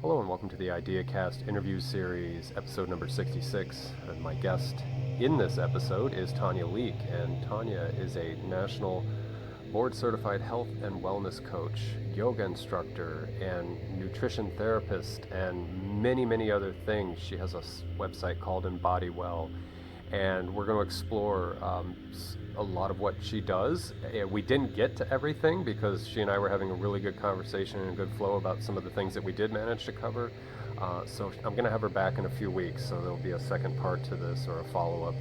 Hello and welcome to the IdeaCast interview series, episode number 66. And my guest in this episode is Tanya Leake, and Tanya is a national board-certified health and wellness coach, yoga instructor, and nutrition therapist, and many, many other things. She has a website called Embody Well, and we're going to explore a lot of what she does. We didn't get to everything because she and I were having a really good conversation and a good flow about some of the things that we did manage to cover. So I'm going to have her back in a few weeks, so there'll be a second part to this or a follow-up.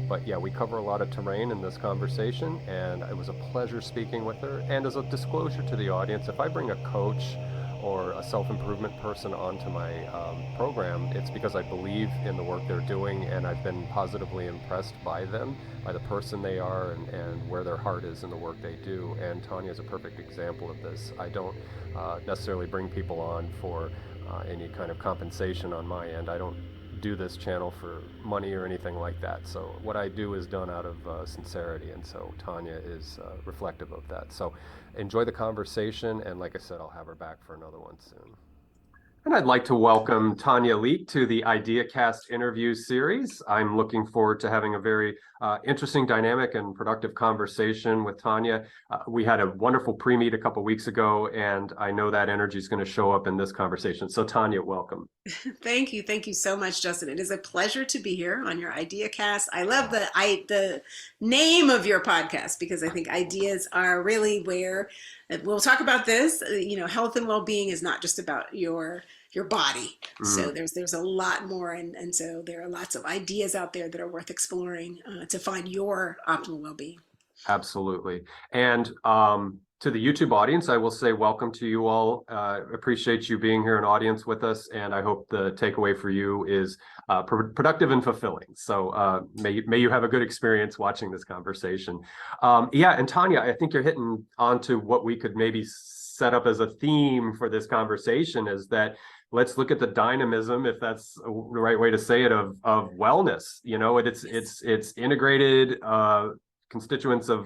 But yeah, we cover a lot of terrain in this conversation, and it was a pleasure speaking with her. And as a disclosure to the audience, if I bring a coach or a self-improvement person onto my program, it's because I believe in the work they're doing, and I've been positively impressed by them, by the person they are, and where their heart is in the work they do. And Tanya is a perfect example of this. I don't necessarily bring people on for any kind of compensation on my end. I don't do this channel for money or anything like that. So what I do is done out of sincerity, and so Tanya is reflective of that. So enjoy the conversation, and like I said, I'll have her back for another one soon. And I'd like to welcome Tanya Leake to the IdeaCast interview series. I'm looking forward to having a very interesting, dynamic, and productive conversation with Tanya. We had a wonderful pre-meet a couple weeks ago, and I know that energy is going to show up in this conversation. So Tanya, welcome. Thank you. Thank you so much, Justin. It is a pleasure to be here on your IdeaCast. I love the name of your podcast because I think ideas are really where we'll talk about this. Health and well-being is not just about your body. So there's a lot more, and so there are lots of ideas out there that are worth exploring to find your optimal well-being. Absolutely. And to the YouTube audience, I will say welcome to you all. Appreciate you being here, an audience with us, and I hope the takeaway for you is productive and fulfilling. So may you have a good experience watching this conversation. And Tanya, I think you're hitting onto what we could maybe set up as a theme for this conversation, is that let's look at the dynamism, if that's the right way to say it, of wellness. It's integrated constituents of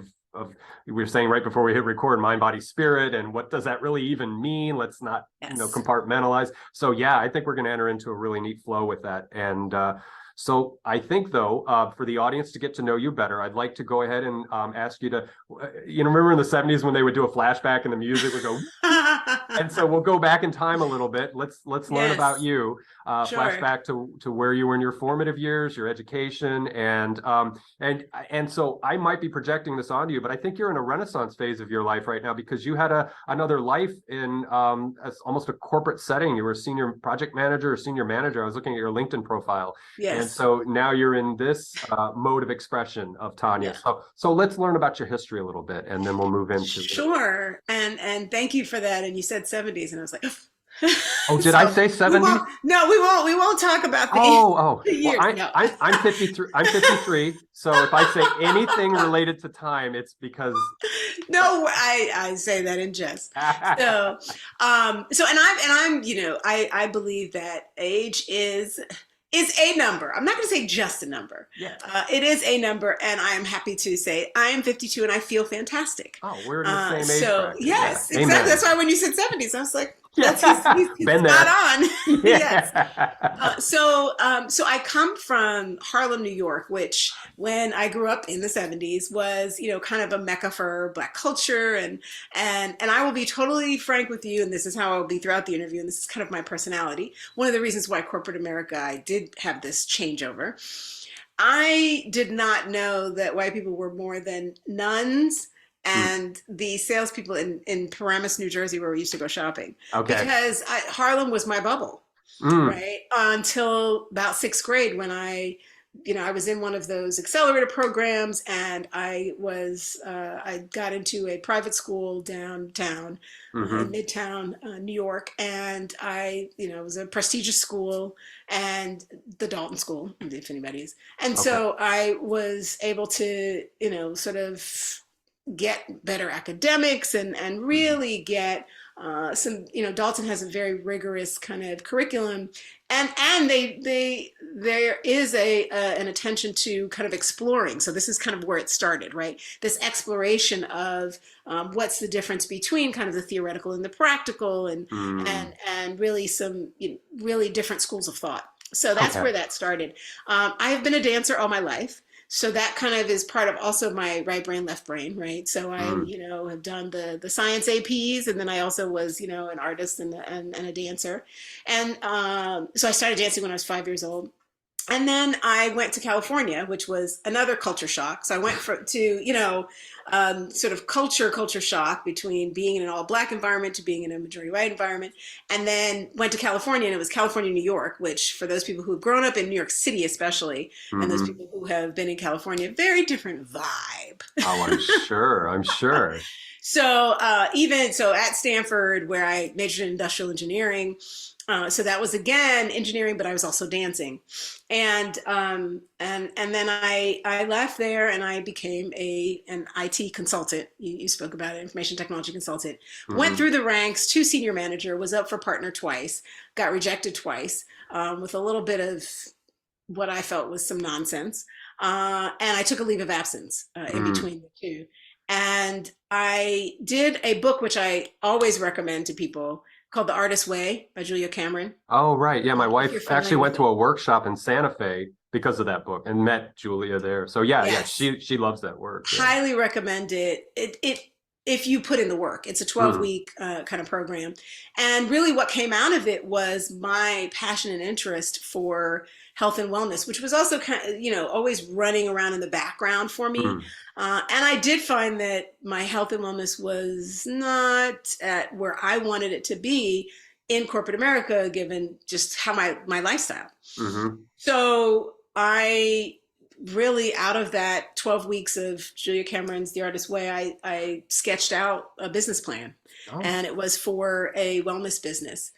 we were saying right before we hit record, mind, body, spirit, and what does that really even mean? Let's not compartmentalize. So yeah, I think we're going to enter into a really neat flow with that. And so I think, though, for the audience to get to know you better, I'd like to go ahead and ask you to, remember in the 70s when they would do a flashback and the music would go, and so we'll go back in time a little bit. Let's learn about you. Sure. Flashback to where you were in your formative years, your education, and so I might be projecting this onto you, but I think you're in a renaissance phase of your life right now because you had another life in almost a corporate setting. You were a senior project manager or senior manager. I was looking at your LinkedIn profile. Yes. And so now you're in this mode of expression of Tanya. Yeah. So let's learn about your history a little bit, and then we'll move into Sure. And thank you for that. And you said 70s, and I was like, oh, did I say 70s? No, we won't talk about the years. Well, I'm 53. I'm 53. So if I say anything related to time, it's because no, I say that in jest. So I believe that age is a number. I'm not going to say just a number. Yeah. It is a number, and I am happy to say I am 52 and I feel fantastic. Oh, we're in the same age bracket. Yes, yeah. exactly. Amen. That's why when you said 70s, I was like, he's Been spot there. on. Yes. So I come from Harlem, New York, which when I grew up in the 70s was, kind of a mecca for Black culture. And I will be totally frank with you, and this is how I'll be throughout the interview, and this is kind of my personality. One of the reasons why corporate America, I did have this changeover. I did not know that white people were more than nuns and the salespeople in Paramus, New Jersey, where we used to go shopping. Okay. Because Harlem was my bubble, right? Until about sixth grade when I was in one of those accelerator programs, and I got into a private school downtown, in Midtown, New York, and it was a prestigious school, and the Dalton School, if anybody is. And so I was able to, sort of get better academics and really get some, Dalton has a very rigorous kind of curriculum, and there is an attention to kind of exploring. So this is kind of where it started, right? This exploration of what's the difference between kind of the theoretical and the practical, and really some really different schools of thought. So that's where that started. I have been a dancer all my life. So that kind of is part of also my right brain, left brain, right? So I, have done the science APs, and then I also was, an artist and a dancer. And so I started dancing when I was 5 years old. And then I went to California, which was another culture shock. So I went to, sort of culture shock between being in an all Black environment to being in a majority white environment. And then went to California, and it was California, New York, which for those people who have grown up in New York City, especially, and those people who have been in California, very different vibe. Oh, I'm sure. So so at Stanford, where I majored in industrial engineering, so that was again engineering, but I was also dancing, and then I left there and I became an IT consultant. You spoke about it, information technology consultant. Went through the ranks to senior manager, was up for partner twice, got rejected twice, with a little bit of what I felt was some nonsense, and I took a leave of absence in between the two. And I did a book which I always recommend to people, called The Artist's Way by Julia Cameron. Oh, right. Yeah, my wife actually went to a workshop in Santa Fe because of that book and met Julia there. So she loves that work. Yeah. Highly recommend it. If you put in the work. It's a 12-week kind of program. And really what came out of it was my passion and interest for health and wellness, which was also kind of, always running around in the background for me. And I did find that my health and wellness was not at where I wanted it to be in corporate America, given just how my lifestyle. So I really, out of that 12 weeks of Julia Cameron's The Artist's Way, I sketched out a business plan. And it was for a wellness business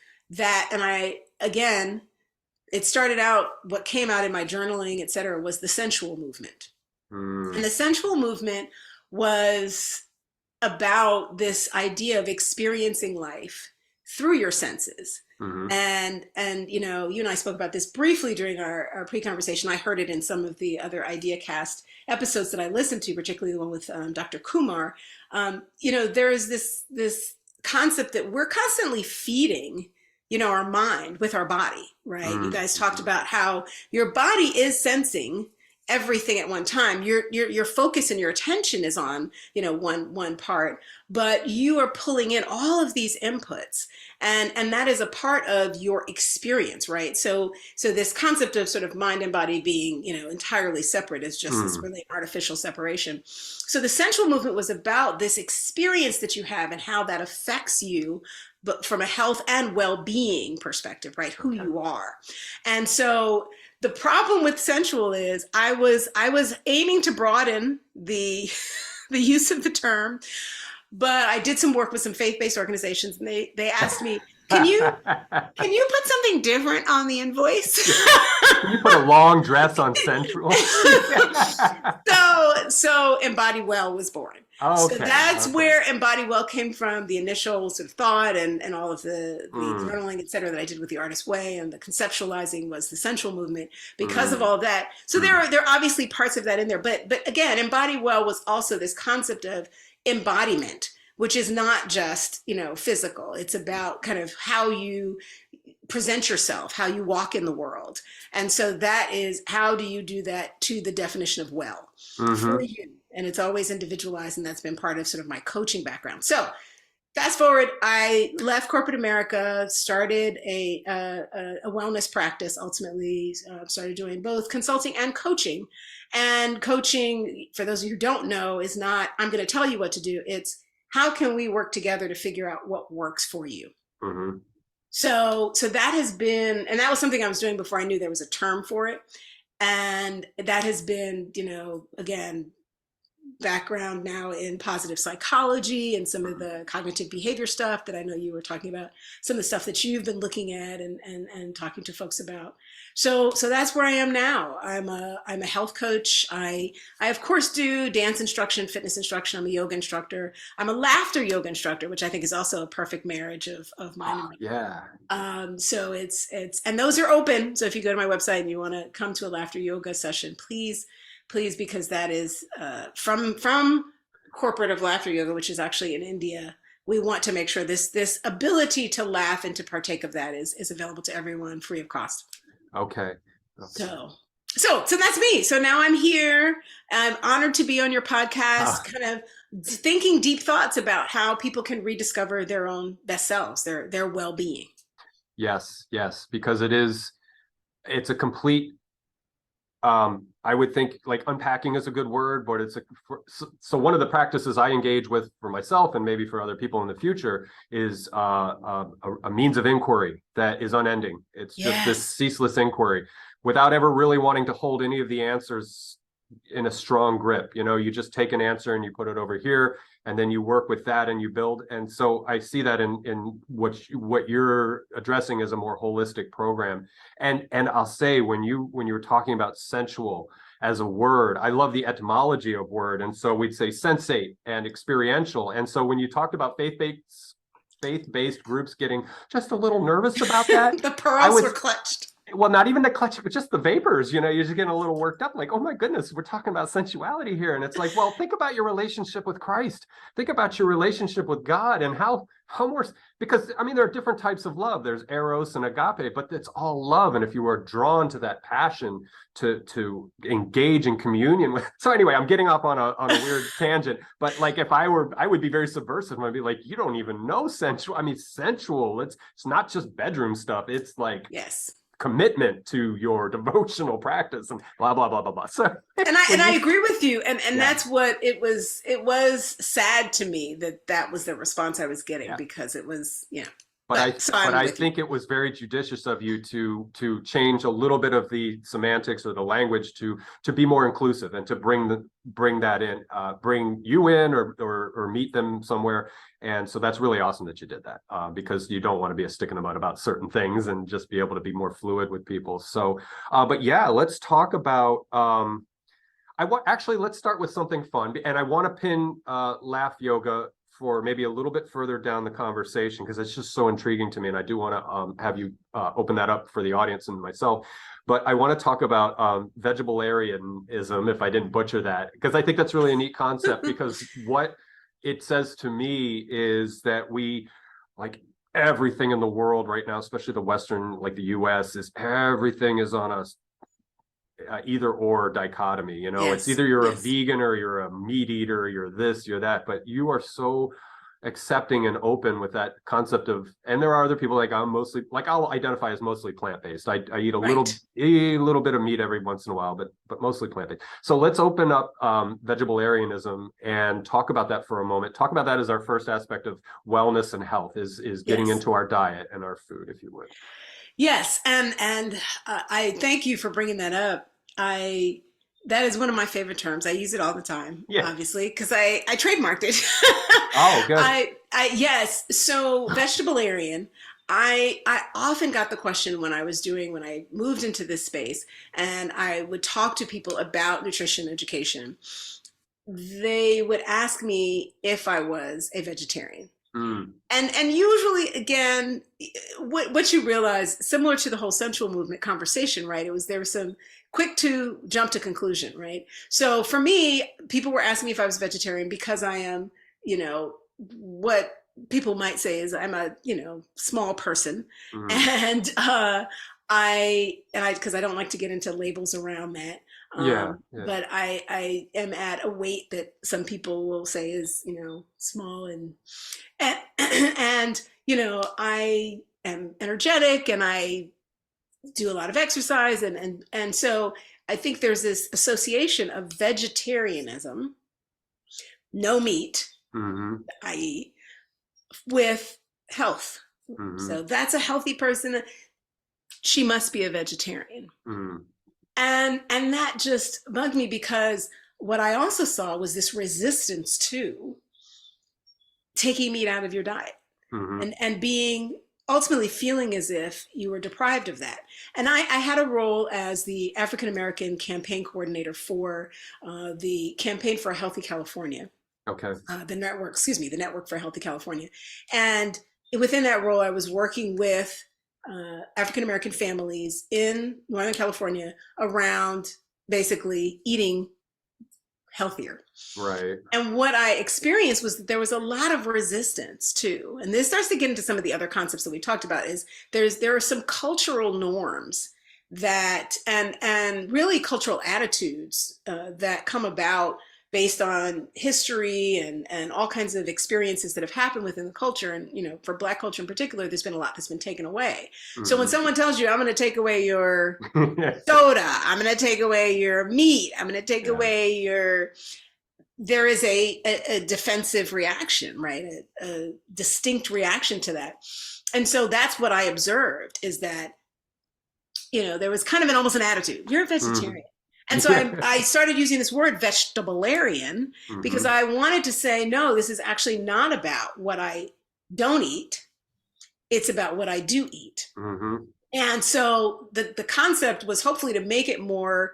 it started out, what came out in my journaling, et cetera, was the sensual movement. And the sensual movement was about this idea of experiencing life through your senses. And you and I spoke about this briefly during our pre-conversation. I heard it in some of the other IdeaCast episodes that I listened to, particularly the one with Dr. Kumar. There is this concept that we're constantly feeding our mind with our body, right? You guys talked about how your body is sensing everything at one time. Your focus and your attention is on, one part, but you are pulling in all of these inputs, and that is a part of your experience, right? So this concept of sort of mind and body being, entirely separate is just this really artificial separation. So the sensual movement was about this experience that you have and how that affects you, but from a health and well-being perspective, right? Who you are. And so the problem with sensual is I was aiming to broaden the use of the term, but I did some work with some faith-based organizations, and they asked me, can you put something different on the invoice? Can you put a long dress on sensual? So Embody Well was born. So that's where Embody Well came from, the initial sort of thought and all of the journaling, et cetera, that I did with The Artist's Way, and the conceptualizing was the sensual movement because of all that. So there are obviously parts of that in there. But again, Embody Well was also this concept of embodiment, which is not just, physical. It's about kind of how you present yourself, how you walk in the world. And so that is, how do you do that to the definition of well for you? And it's always individualized, and that's been part of sort of my coaching background. So fast forward, I left corporate America, started a wellness practice, ultimately started doing both consulting and coaching. And coaching, for those of you who don't know, is not, I'm going to tell you what to do. It's, how can we work together to figure out what works for you? So that has been, and that was something I was doing before I knew there was a term for it. And that has been, again, background now in positive psychology and some of the cognitive behavior stuff that I know you were talking about, some of the stuff that you've been looking at and talking to folks about. So that's where I am now. I'm a health coach. I of course do dance instruction, fitness instruction. I'm a yoga instructor. I'm a laughter yoga instructor, which I think is also a perfect marriage of mine. Oh, yeah. So it's and those are open. So if you go to my website and you want to come to a laughter yoga session, please, because that is from corporate of laughter yoga, which is actually in India. We want to make sure this ability to laugh and to partake of that is available to everyone free of cost. Okay. So that's me. So now I'm here. I'm honored to be on your podcast, kind of thinking deep thoughts about how people can rediscover their own best selves, their well-being. Yes, because it's a complete, I would think like unpacking is a good word, but so one of the practices I engage with for myself and maybe for other people in the future is a means of inquiry that is unending. It's just this ceaseless inquiry without ever really wanting to hold any of the answers in a strong grip. You just take an answer and you put it over here, and then you work with that and you build. And so I see that in what you're addressing as a more holistic program. And I'll say when you were talking about sensual as a word, I love the etymology of word. And so we'd say sensate and experiential. And so when you talked about faith-based groups getting just a little nervous about that, the pearls were clutched. Well, not even the clutch, but just the vapors, you're just getting a little worked up, like, oh my goodness, we're talking about sensuality here. And it's like, well, think about your relationship with Christ. Think about your relationship with God and how more, because I mean, there are different types of love. There's eros and agape, but it's all love. And if you are drawn to that passion to engage in communion with, so anyway, I'm getting off on a weird tangent, but like if I would be very subversive. I'd be like, you don't even know sensual. I mean, sensual, it's not just bedroom stuff. It's like, yes, commitment to your devotional practice and blah blah blah blah blah. So I agree with you, and that's what it was. It was sad to me that was the response I was getting, because it was But I think it was very judicious of you to change a little bit of the semantics or the language to be more inclusive and to bring that in, bring you in or meet them somewhere. And so that's really awesome that you did that, because you don't want to be a stick in the mud about certain things and just be able to be more fluid with people. So, but yeah, let's talk about. Actually, let's start with something fun, and I want to pin laugh yoga for maybe a little bit further down the conversation, because it's just so intriguing to me, and I do want to have you open that up for the audience and myself. But I want to talk about Vegetabarianism, if I didn't butcher that, because I think that's really a neat concept. Because what it says to me is that we, like everything in the world right now, especially the Western, like the US, is everything is on a either or dichotomy. It's either you're a vegan or you're a meat eater, you're this, you're that, but you are so accepting and open with that concept of, and there are other people, like I'll identify as mostly plant-based. I eat a little bit of meat every once in a while, but mostly plant-based. So let's open up vegetarianism and talk about that for a moment. Talk about that as our first aspect of wellness and health is getting into our diet and our food, if you would. Yes, and I thank you for bringing that up. That is one of my favorite terms. I use it all the time, obviously, because I trademarked it. Oh, good. Yes. So Vegetablarian, I often got the question when I moved into this space and I would talk to people about nutrition education. They would ask me if I was a vegetarian. And usually, again, what you realize, similar to the whole sensual movement conversation, right? There was some quick to jump to conclusion, right? So for me, people were asking me if I was vegetarian because I am, what people might say is I'm a, small person. And because I don't like to get into labels around that. But I am at a weight that some people will say is, small and I am energetic and I do a lot of exercise. And so I think there's this association of vegetarianism, no meat, i.e., with health. So that's a healthy person. She must be a vegetarian. And that just bugged me because what I also saw was this resistance to taking meat out of your diet, Mm-hmm. and being ultimately feeling as if you were deprived of that. And I had a role as the African American campaign coordinator for the Campaign for a Healthy California, Okay. the network, excuse me, the Network for a Healthy California. And within that role, I was working with African American families in Northern California around basically eating healthier. Right. And what I experienced was that there was a lot of resistance too. And this starts to get into some of the other concepts that we talked about, is there are some cultural norms that and really cultural attitudes that come about based on history and all kinds of experiences that have happened within the culture. And, for Black culture in particular, there's been a lot that's been taken away. So when Mm-hmm. someone tells you, I'm going to take away your soda, I'm going to take away your meat, I'm going to take Yeah. away there is a defensive reaction, right? A distinct reaction to that. And so that's what I observed, is that, there was kind of almost an attitude. You're a vegetarian. Mm-hmm. And so I started using this word vegetablearian because Mm-hmm. I wanted to say, no, this is actually not about what I don't eat. It's about what I do eat. Mm-hmm. And so the concept was hopefully to make it more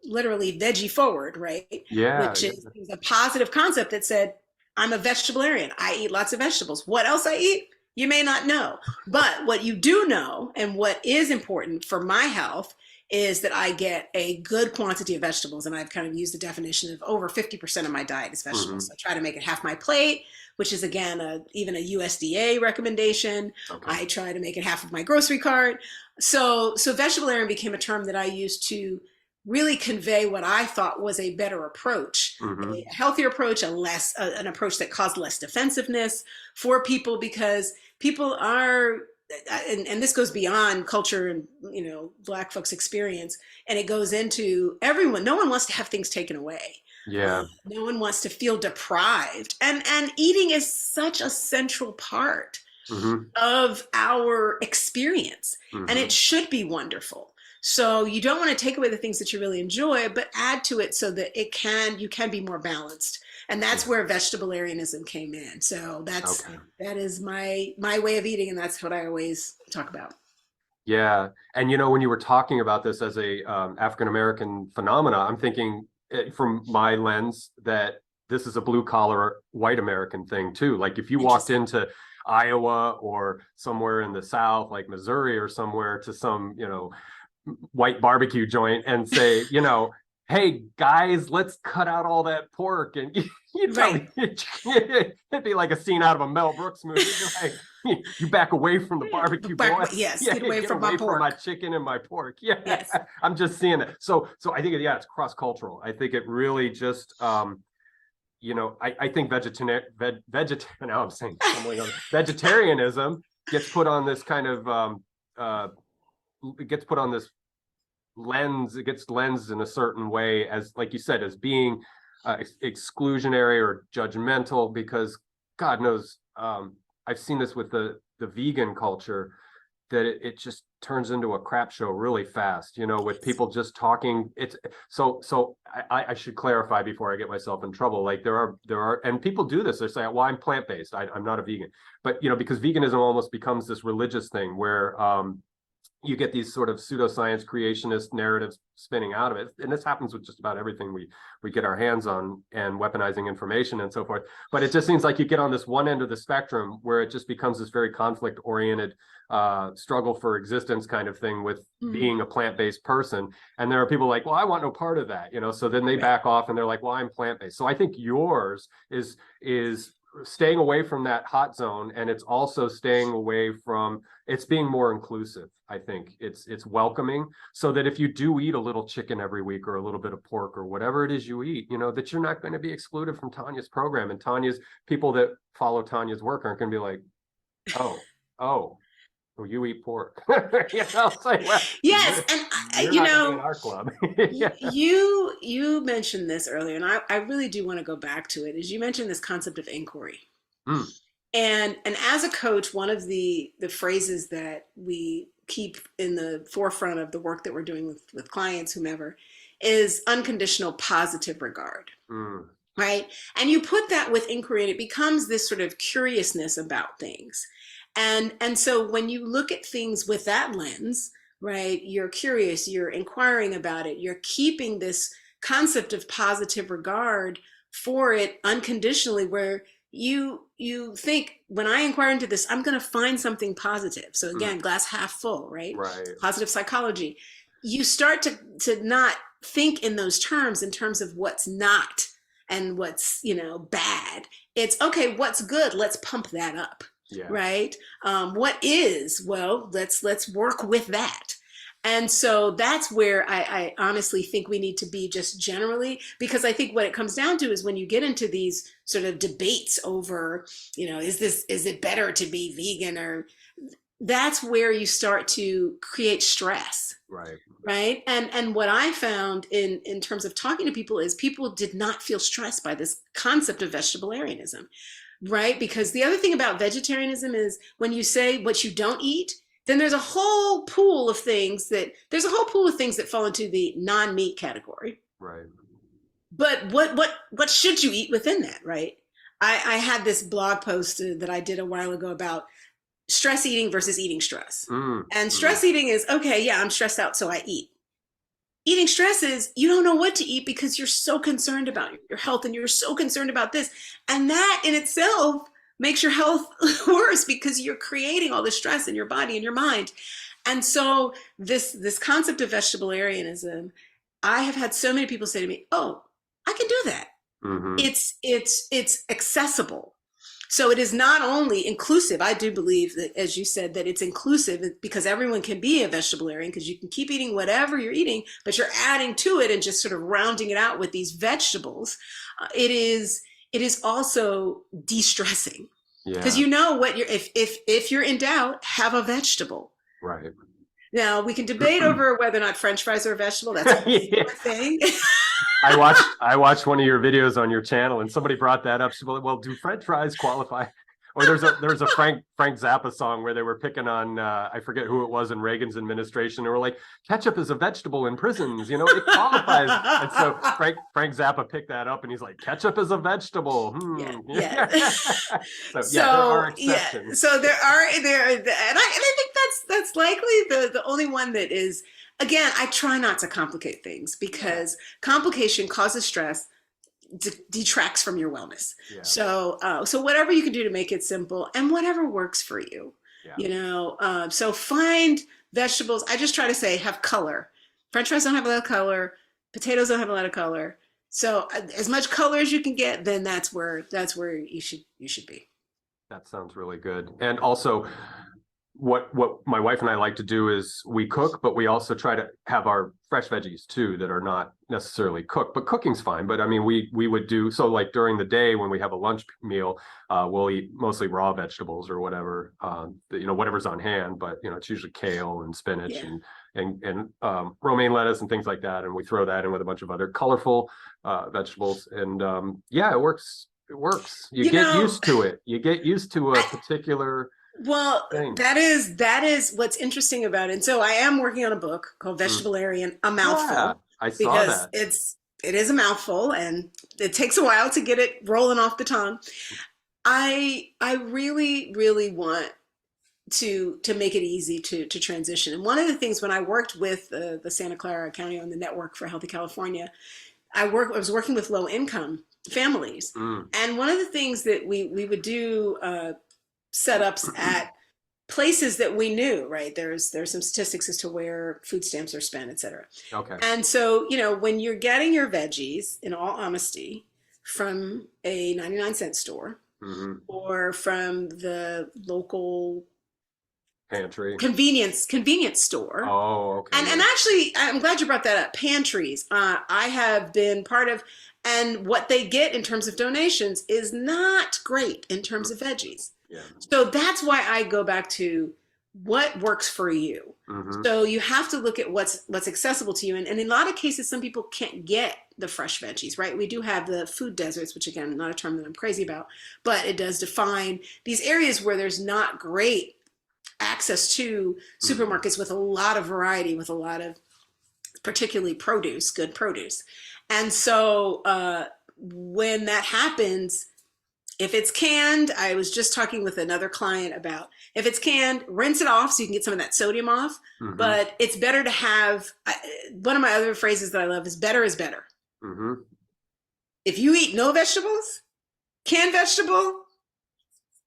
literally veggie forward, right? Yeah. Which is a positive concept that said, I'm a vegetarian. I eat lots of vegetables. What else I eat? You may not know. But what you do know, and what is important for my health, is that I get a good quantity of vegetables. And I've kind of used the definition of over 50% of my diet is vegetables. Mm-hmm. So I try to make it half my plate, which is again, even a USDA recommendation. Okay. I try to make it half of my grocery cart. So vegetarian became a term that I used to really convey what I thought was a better approach, Mm-hmm. a healthier approach, an approach that caused less defensiveness for people, because people are, and this goes beyond culture and, Black folks' experience, and it goes into everyone. No one wants to have things taken away. Yeah. No one wants to feel deprived. And eating is such a central part Mm-hmm. of our experience, and Mm-hmm. it should be wonderful. So you don't want to take away the things that you really enjoy, but add to it so that you can be more balanced. And that's Yeah. where vegetabilianism came in. So Okay. that is my way of eating, and that's what I always talk about. Yeah. And when you were talking about this as a African American phenomena, I'm thinking from my lens that this is a blue collar white American thing too. Like if you walked Interesting. into Iowa or somewhere in the South, like Missouri or somewhere, to some, white barbecue joint and say, hey guys, let's cut out all that pork, and you'd Right. probably it'd be like a scene out of a Mel Brooks movie. Like, you back away from the barbecue, boy. Yes, Yeah, get away from my from my pork. chicken and my pork. Yeah, Yes. I'm just seeing it. So I think, yeah, it's cross-cultural. I think it really just I think now I'm saying vegetarianism gets put on this kind of it gets put on this lens. It gets lensed in a certain way, as like you said, as being exclusionary or judgmental, because God knows, I've seen this with the vegan culture, that it just turns into a crap show really fast, with people just talking. It's so I should clarify before I get myself in trouble. Like there are, and people do this. They say, well, I'm plant-based. I'm not a vegan. But, because veganism almost becomes this religious thing where, you get these sort of pseudoscience creationist narratives spinning out of it. And this happens with just about everything we get our hands on, and weaponizing information and so forth. But it just seems like you get on this one end of the spectrum where it just becomes this very conflict oriented struggle for existence kind of thing with being a plant-based person. And there are people like, well, I want no part of that, so then they back off and they're like, well, I'm plant-based. So I think yours is staying away from that hot zone, and it's also staying away from, it's being more inclusive. I think it's welcoming, so that if you do eat a little chicken every week or a little bit of pork or whatever it is you eat, that you're not going to be excluded from Tanya's program. And Tanya's people that follow Tanya's work aren't going to be like, oh, well, you eat pork. It's like, well, Yes, and you're not gonna be in our club. Yeah. you mentioned this earlier, and I really do want to go back to it. Is you mentioned this concept of inquiry. Mm. And as a coach, one of the phrases that we keep in the forefront of the work that we're doing with clients, whomever, is unconditional positive regard. Mm. Right? And you put that with inquiry and it becomes this sort of curiousness about things. And so when you look at things with that lens, right, you're curious, you're inquiring about it, you're keeping this concept of positive regard for it unconditionally, where you think, when I inquire into this, I'm going to find something positive. So again, glass half full, right? Right. Positive psychology. You start to not think in those terms, in terms of what's not and what's, bad. It's okay, what's good? Let's pump that up. Yeah. Right? What is, well, let's work with that. And so that's where I honestly think we need to be, just generally, because I think what it comes down to is when you get into these sort of debates over, is it better to be vegan, or that's where you start to create stress. Right. Right. And what I found in terms of talking to people is people did not feel stressed by this concept of vegetarianism. Right. Because the other thing about vegetarianism is when you say what you don't eat, then there's a whole pool of things that fall into the non-meat category. Right. But what should you eat within that? Right. I had this blog post that I did a while ago about stress eating versus eating stress. And stress eating is, okay, yeah, I'm stressed out, so I eat. Eating stress is you don't know what to eat because you're so concerned about your health and you're so concerned about this. And that in itself makes your health worse because you're creating all this stress in your body and your mind. And so this concept of vegetarianism, I have had so many people say to me, oh, I can do that. Mm-hmm. It's accessible. So it is not only inclusive. I do believe that, as you said, that it's inclusive because everyone can be a vegetarian, because you can keep eating whatever you're eating, but you're adding to it and just sort of rounding it out with these vegetables. It is also de-stressing, because what you're, if you're in doubt, have a vegetable. Right. Now we can debate over whether or not French fries are a vegetable. That's a yeah. thing. I watched one of your videos on your channel, and somebody brought that up. She said, well, do French fries qualify? Or there's a Frank Zappa song where they were picking on I forget who it was in Reagan's administration. They were like, ketchup is a vegetable in prisons, it qualifies. And so Frank Zappa picked that up, and he's like, ketchup is a vegetable. Yeah. So there are exceptions. Yeah. So there, and I think that's likely the only one that is. Again, I try not to complicate things, because complication causes stress, detracts from your wellness. Yeah. So whatever you can do to make it simple, and whatever works for you, so find vegetables. I just try to say have color. French fries don't have a lot of color. Potatoes don't have a lot of color. So as much color as you can get, then that's where you should be. That sounds really good. And also, what my wife and I like to do is we cook, but we also try to have our fresh veggies too that are not necessarily cooked, but cooking's fine. But I mean, we would do, so like during the day when we have a lunch meal, we'll eat mostly raw vegetables or whatever, whatever's on hand, but it's usually kale and spinach and romaine lettuce and things like that. And we throw that in with a bunch of other colorful vegetables. And it works. It works. You get used to it. You get used to a particular thing. That is what's interesting about it. And so I am working on a book called Vegetablarian, a mouthful. Yeah, I saw that. Because it is a mouthful and it takes a while to get it rolling off the tongue. I really, really want to make it easy to transition. And one of the things, when I worked with the Santa Clara County on the Network for Healthy California, I was working with low income families. And one of the things that we would do setups at places that we knew, right? There's some statistics as to where food stamps are spent, et cetera. Okay. And so, when you're getting your veggies, in all honesty, from a 99-cent store or from the local pantry, convenience store. Oh, okay. And actually, I'm glad you brought that up. Pantries. I have been part of, and what they get in terms of donations is not great in terms of veggies. Yeah. So that's why I go back to what works for you. So you have to look at what's accessible to you. And in a lot of cases, some people can't get the fresh veggies, right? We do have the food deserts, which again, not a term that I'm crazy about, but it does define these areas where there's not great access to supermarkets with a lot of variety, with a lot of particularly produce, good produce. And so when that happens, if it's canned, I was just talking with another client about, if it's canned, rinse it off so you can get some of that sodium off. Mm-hmm. But it's better to have, one of my other phrases that I love is better is better. Mm-hmm. If you eat no vegetables, canned vegetable,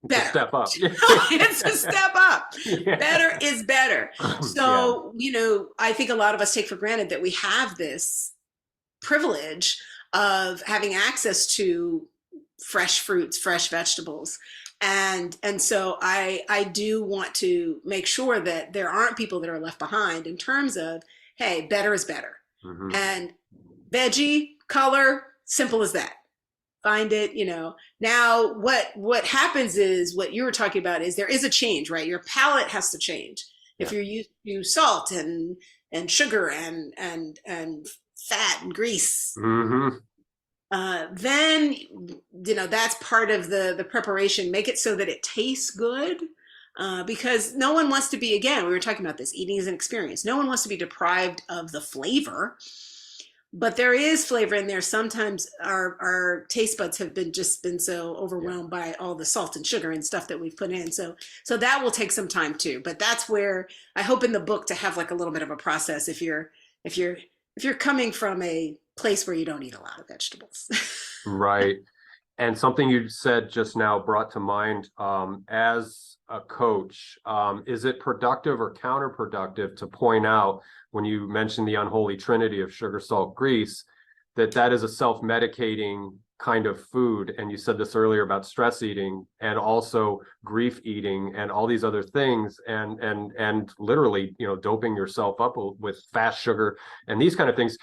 better. Step up. It's a step up. Yeah. Better is better. So, I think a lot of us take for granted that we have this privilege of having access to fresh fruits, fresh vegetables. And so I do want to make sure that there aren't people that are left behind in terms of, hey, better is better. Mm-hmm. And veggie, color, simple as that. Find it, Now, what happens is what you were talking about is there is a change, right? Your palate has to change. Yeah. If you use salt and sugar and fat and grease, mm-hmm. Then that's part of the preparation. Make it so that it tastes good, because no one wants to be. Again, we were talking about this. Eating is an experience. No one wants to be deprived of the flavor. But there is flavor in there. Sometimes our taste buds have been so overwhelmed by all the salt and sugar and stuff that we've put in. So that will take some time too. But that's where I hope in the book to have like a little bit of a process if you're coming from a place where you don't eat a lot of vegetables. Right. And something you said just now brought to mind, as a coach, is it productive or counterproductive to point out, when you mentioned the unholy trinity of sugar, salt, grease, that is a self-medicating kind of food? And you said this earlier about stress eating and also grief eating and all these other things, and literally, doping yourself up with fast sugar and these kind of things.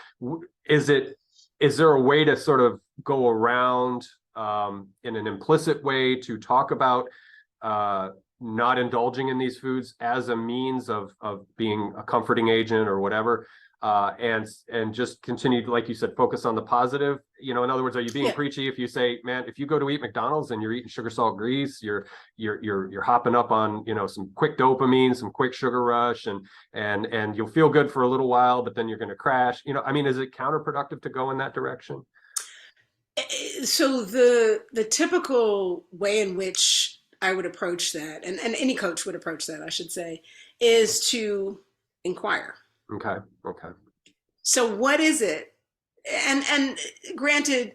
Is there a way to sort of go around in an implicit way to talk about not indulging in these foods as a means of being a comforting agent or whatever, and just continue, like you said, focus on the positive? In other words, are you being preachy if you say, man, if you go to eat McDonald's and you're eating sugar, salt, grease, you're hopping up on some quick dopamine, some quick sugar rush, and you'll feel good for a little while, but then you're going to crash? Is it counterproductive to go in that direction? So the typical way in which I would approach that, and any coach would approach that, I should say, is to inquire. Okay. So what is it? And granted,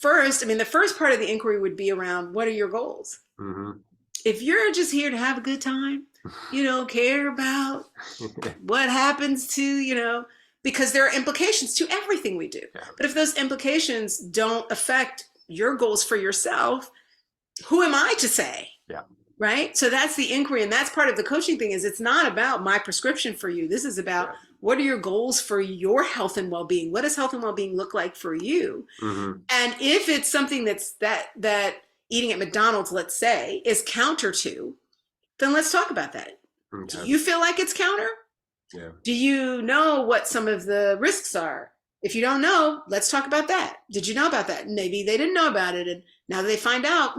first, the first part of the inquiry would be around, what are your goals? Mm-hmm. If you're just here to have a good time, you don't care about what happens to, because there are implications to everything we do. Yeah. But if those implications don't affect your goals for yourself, who am I to say? Yeah. Right. So that's the inquiry. And that's part of the coaching thing. Is it's not about my prescription for you. This is about what are your goals for your health and well-being? What does health and well-being look like for you? Mm-hmm. And if it's something that's that eating at McDonald's, let's say, is counter to, then let's talk about that. Okay. Do you feel like it's counter? Yeah. Do you know what some of the risks are? If you don't know, let's talk about that. Did you know about that? Maybe they didn't know about it, and now they find out.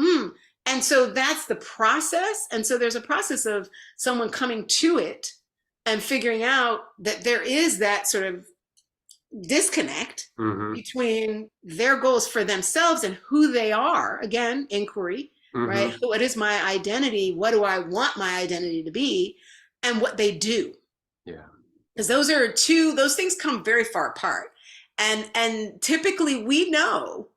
And so that's the process. And so there's a process of someone coming to it and figuring out that there is that sort of disconnect between their goals for themselves and who they are. Again, inquiry, right? What is my identity? What do I want my identity to be? And what they do. Yeah. Because those things come very far apart. And typically we know,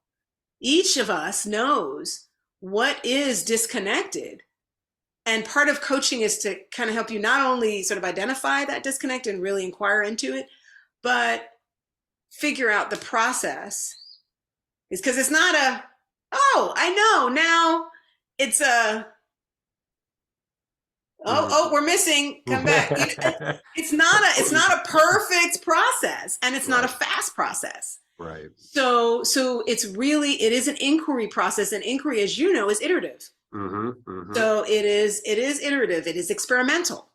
each of us knows what is disconnected. And part of coaching is to kind of help you not only sort of identify that disconnect and really inquire into it, but figure out the process. Is because it's not I know now, it's we're missing, come back. It's not a perfect process, and it's not a fast process. Right. So it is an inquiry process, and inquiry, as you know, is iterative. So it is iterative. It is experimental.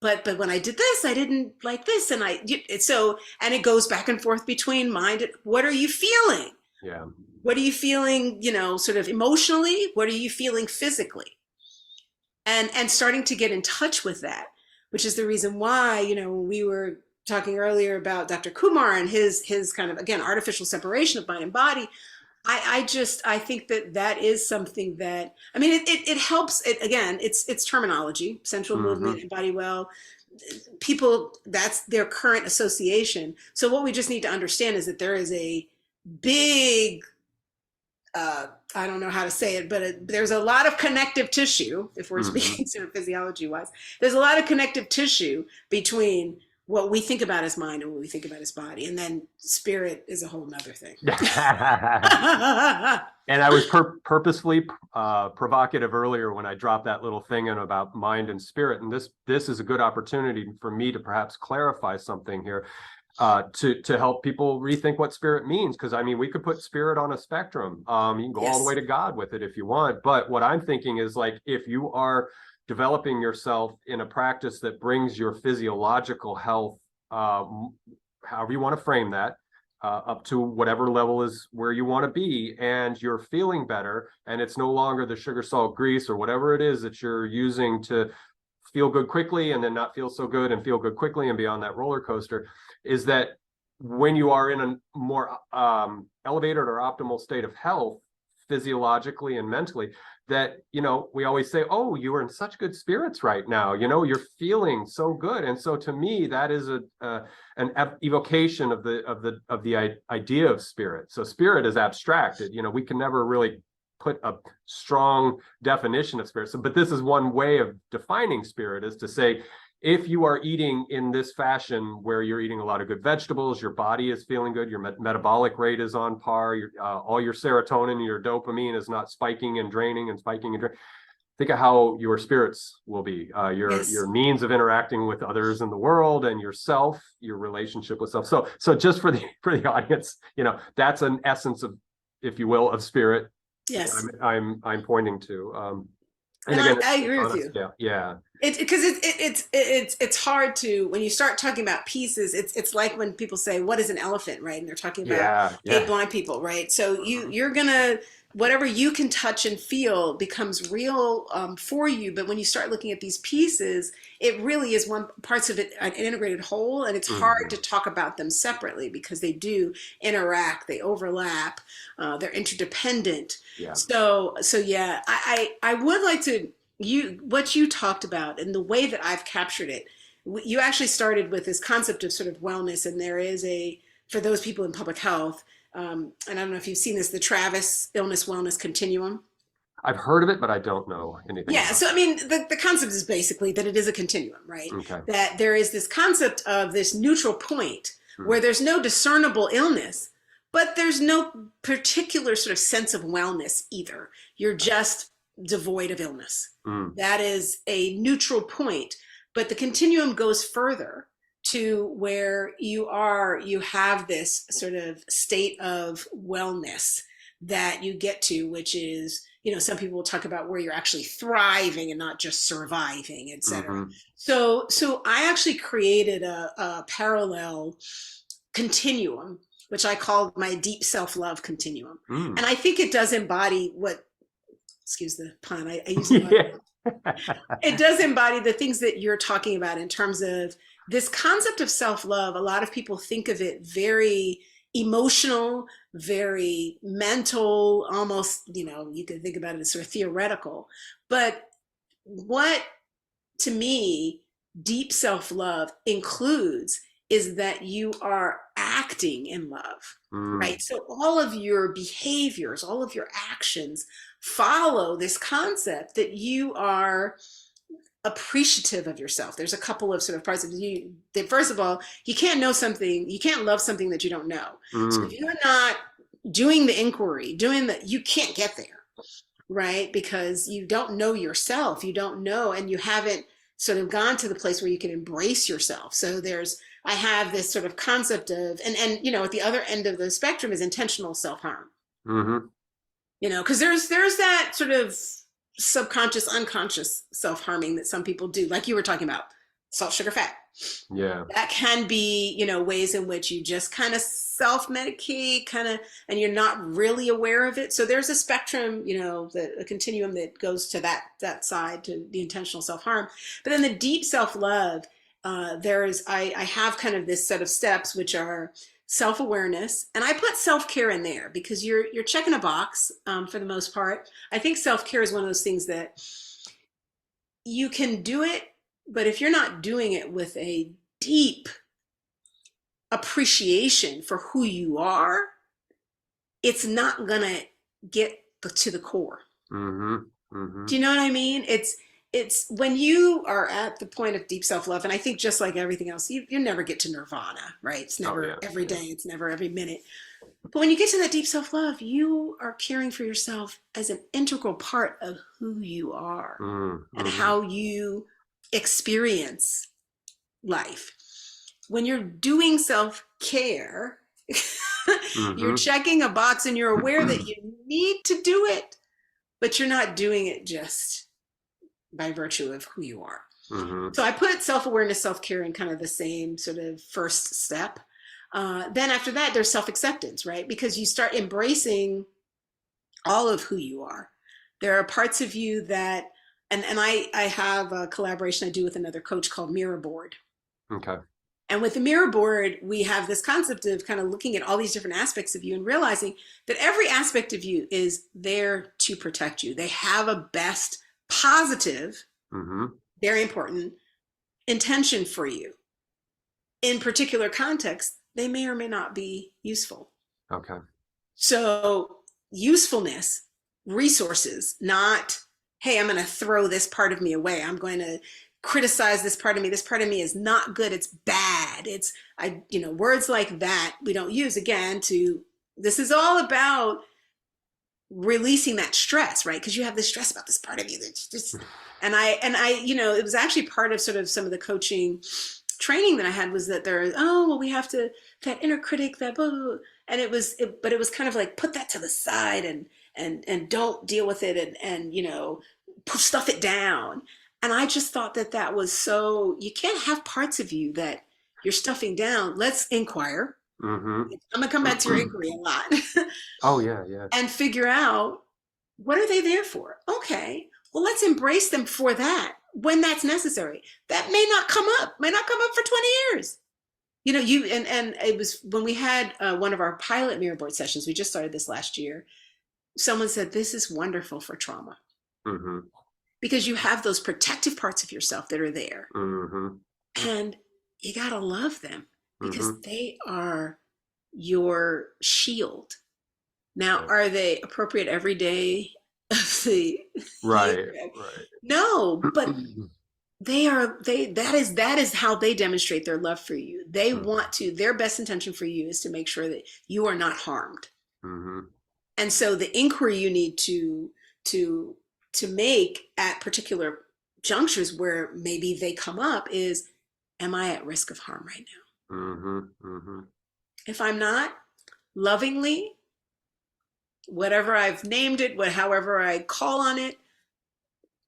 But when I did this, I didn't like this, and it goes back and forth between mind. What are you feeling? Yeah. What are you feeling? Sort of emotionally. What are you feeling physically? And starting to get in touch with that. which is the reason why, we were talking earlier about Dr. Kumar and his kind of, again, artificial separation of mind and body. I think that is something that, I mean, it helps. Again, it's terminology, sensual movement and body well. People, that's their current association. So what we just need to understand is that there is a big, I don't know how to say it, but there's a lot of connective tissue, if we're speaking sort of physiology wise. There's a lot of connective tissue between what we think about as mind and what we think about as body. And then spirit is a whole nother thing. And I was purposefully provocative earlier when I dropped that little thing in about mind and spirit. And this is a good opportunity for me to perhaps clarify something here, to help people rethink what spirit means. Because I mean, we could put spirit on a spectrum. You can go all the way to God with it if you want. But what I'm thinking is, like, if you are developing yourself in a practice that brings your physiological health, however you want to frame that, up to whatever level is where you want to be, and you're feeling better, and it's no longer the sugar, salt, grease, or whatever it is that you're using to feel good quickly and then not feel so good and feel good quickly and be on that roller coaster, is that when you are in a more elevated or optimal state of health, physiologically and mentally, that, we always say, oh, you are in such good spirits right now, you're feeling so good. And so to me, that is an evocation of the idea of spirit. So spirit is abstracted, we can never really put a strong definition of spirit. So, but this is one way of defining spirit, is to say, if you are eating in this fashion where you're eating a lot of good vegetables, your body is feeling good, your metabolic rate is on par, all your serotonin, your dopamine is not spiking and draining and spiking and draining. Think of how your spirits will be, your means of interacting with others in the world and yourself, your relationship with self. So just for the audience, that's an essence of, if you will, of spirit. Yes, I'm pointing to. And again, I agree with you. Yeah. Because it's hard to, when you start talking about pieces, it's like when people say, what is an elephant, right? And they're talking about eight blind people, right? So you're gonna, whatever you can touch and feel becomes real for you. But when you start looking at these pieces, it really is parts of it, an integrated whole, and it's hard to talk about them separately because they do interact, they overlap, they're interdependent. Yeah. So yeah, I would like to, what you talked about and the way that I've captured it, you actually started with this concept of sort of wellness, and there is for those people in public health, and I don't know if you've seen this, the Travis Illness Wellness Continuum. I've heard of it, but I don't know anything. Yeah, so I mean, the concept is basically that it is a continuum, right? Okay. That there is this concept of this neutral point where there's no discernible illness, but there's no particular sort of sense of wellness either. You're just devoid of illness. That is a neutral point. But the continuum goes further to where you have this sort of state of wellness that you get to, which is, some people will talk about where you're actually thriving and not just surviving, et cetera. So I actually created a parallel continuum, which I called my deep self-love continuum. And I think it does embody excuse the pun, I use it. It does embody the things that you're talking about in terms of this concept of self-love. A lot of people think of it very emotional, very mental, almost, you could think about it as sort of theoretical. But what, to me, deep self-love includes is that you are acting in love, right? So all of your behaviors, all of your actions follow this concept that you are appreciative of yourself. There's a couple of sort of parts of you that, first of all, you can't love something that you don't know. So if you're not doing the inquiry, you can't get there, right? Because you don't know yourself, you don't know, and you haven't sort of gone to the place where you can embrace yourself. So I have this sort of concept of, and at the other end of the spectrum is intentional self-harm. Because there's that sort of subconscious, unconscious self-harming that some people do, like you were talking about, salt, sugar, fat. Yeah. That can be, ways in which you just kind of self-medicate, and you're not really aware of it. So there's a spectrum, a continuum that goes to that side, to the intentional self-harm. But then the deep self-love, I have kind of this set of steps, which are self-awareness, and I put self-care in there because you're checking a box, for the most part. I think self-care is one of those things that you can do it, but if you're not doing it with a deep appreciation for who you are, it's not gonna get to the core. Mm-hmm. Mm-hmm. Do you know what I mean? It's when you are at the point of deep self-love, and I think just like everything else, you never get to nirvana, right? It's never every day, it's never every minute. But when you get to that deep self-love, you are caring for yourself as an integral part of who you are, Mm-hmm. and how you experience life. When you're doing self-care, Mm-hmm. you're checking a box and you're aware that you need to do it, but you're not doing it just by virtue of who you are. Mm-hmm. So I put self-awareness, self-care in kind of the same sort of first step. Then after that, there's self-acceptance, right? Because you start embracing all of who you are. There are parts of you that, and I have a collaboration I do with another coach called Mirror Board. Okay. And with the mirror board, we have this concept of kind of looking at all these different aspects of you and realizing that every aspect of you is there to protect you. They have a best positive, Mm-hmm. very important intention for you. In particular context, they may or may not be useful. Okay. So usefulness, resources, not, hey, I'm going to throw this part of me away. I'm going to criticize this part of me. This part of me is not good. It's bad. Words like that we don't use. Again, this is all about releasing that stress, right? Because you have this stress about this part of you that's just, and I, it was actually part of sort of some of the coaching training that I had, was that we have to, that inner critic, that blah, blah, blah. And but it was kind of like, put that to the side and don't deal with it and stuff it down. And I just thought that was so, you can't have parts of you that you're stuffing down. Let's inquire. Mm-hmm. I'm going to come back to your inquiry a lot. Oh, yeah. And figure out, what are they there for? Okay, well, let's embrace them for that when that's necessary. That may not come up for 20 years. And it was when we had one of our pilot mirror board sessions, we just started this last year. Someone said, this is wonderful for trauma. Mm-hmm. Because you have those protective parts of yourself that are there. Mm-hmm. And you got to love them because Mm-hmm. they are your shield. Now, are they appropriate every day of the Right. year? Right. No, but that is how they demonstrate their love for you. They want to, their best intention for you is to make sure that you are not harmed. Mm-hmm. And so the inquiry you need to make at particular junctures where maybe they come up is, am I at risk of harm right now? Mm-hmm. Mm-hmm. If I'm not, lovingly, whatever I've named it, however I call on it,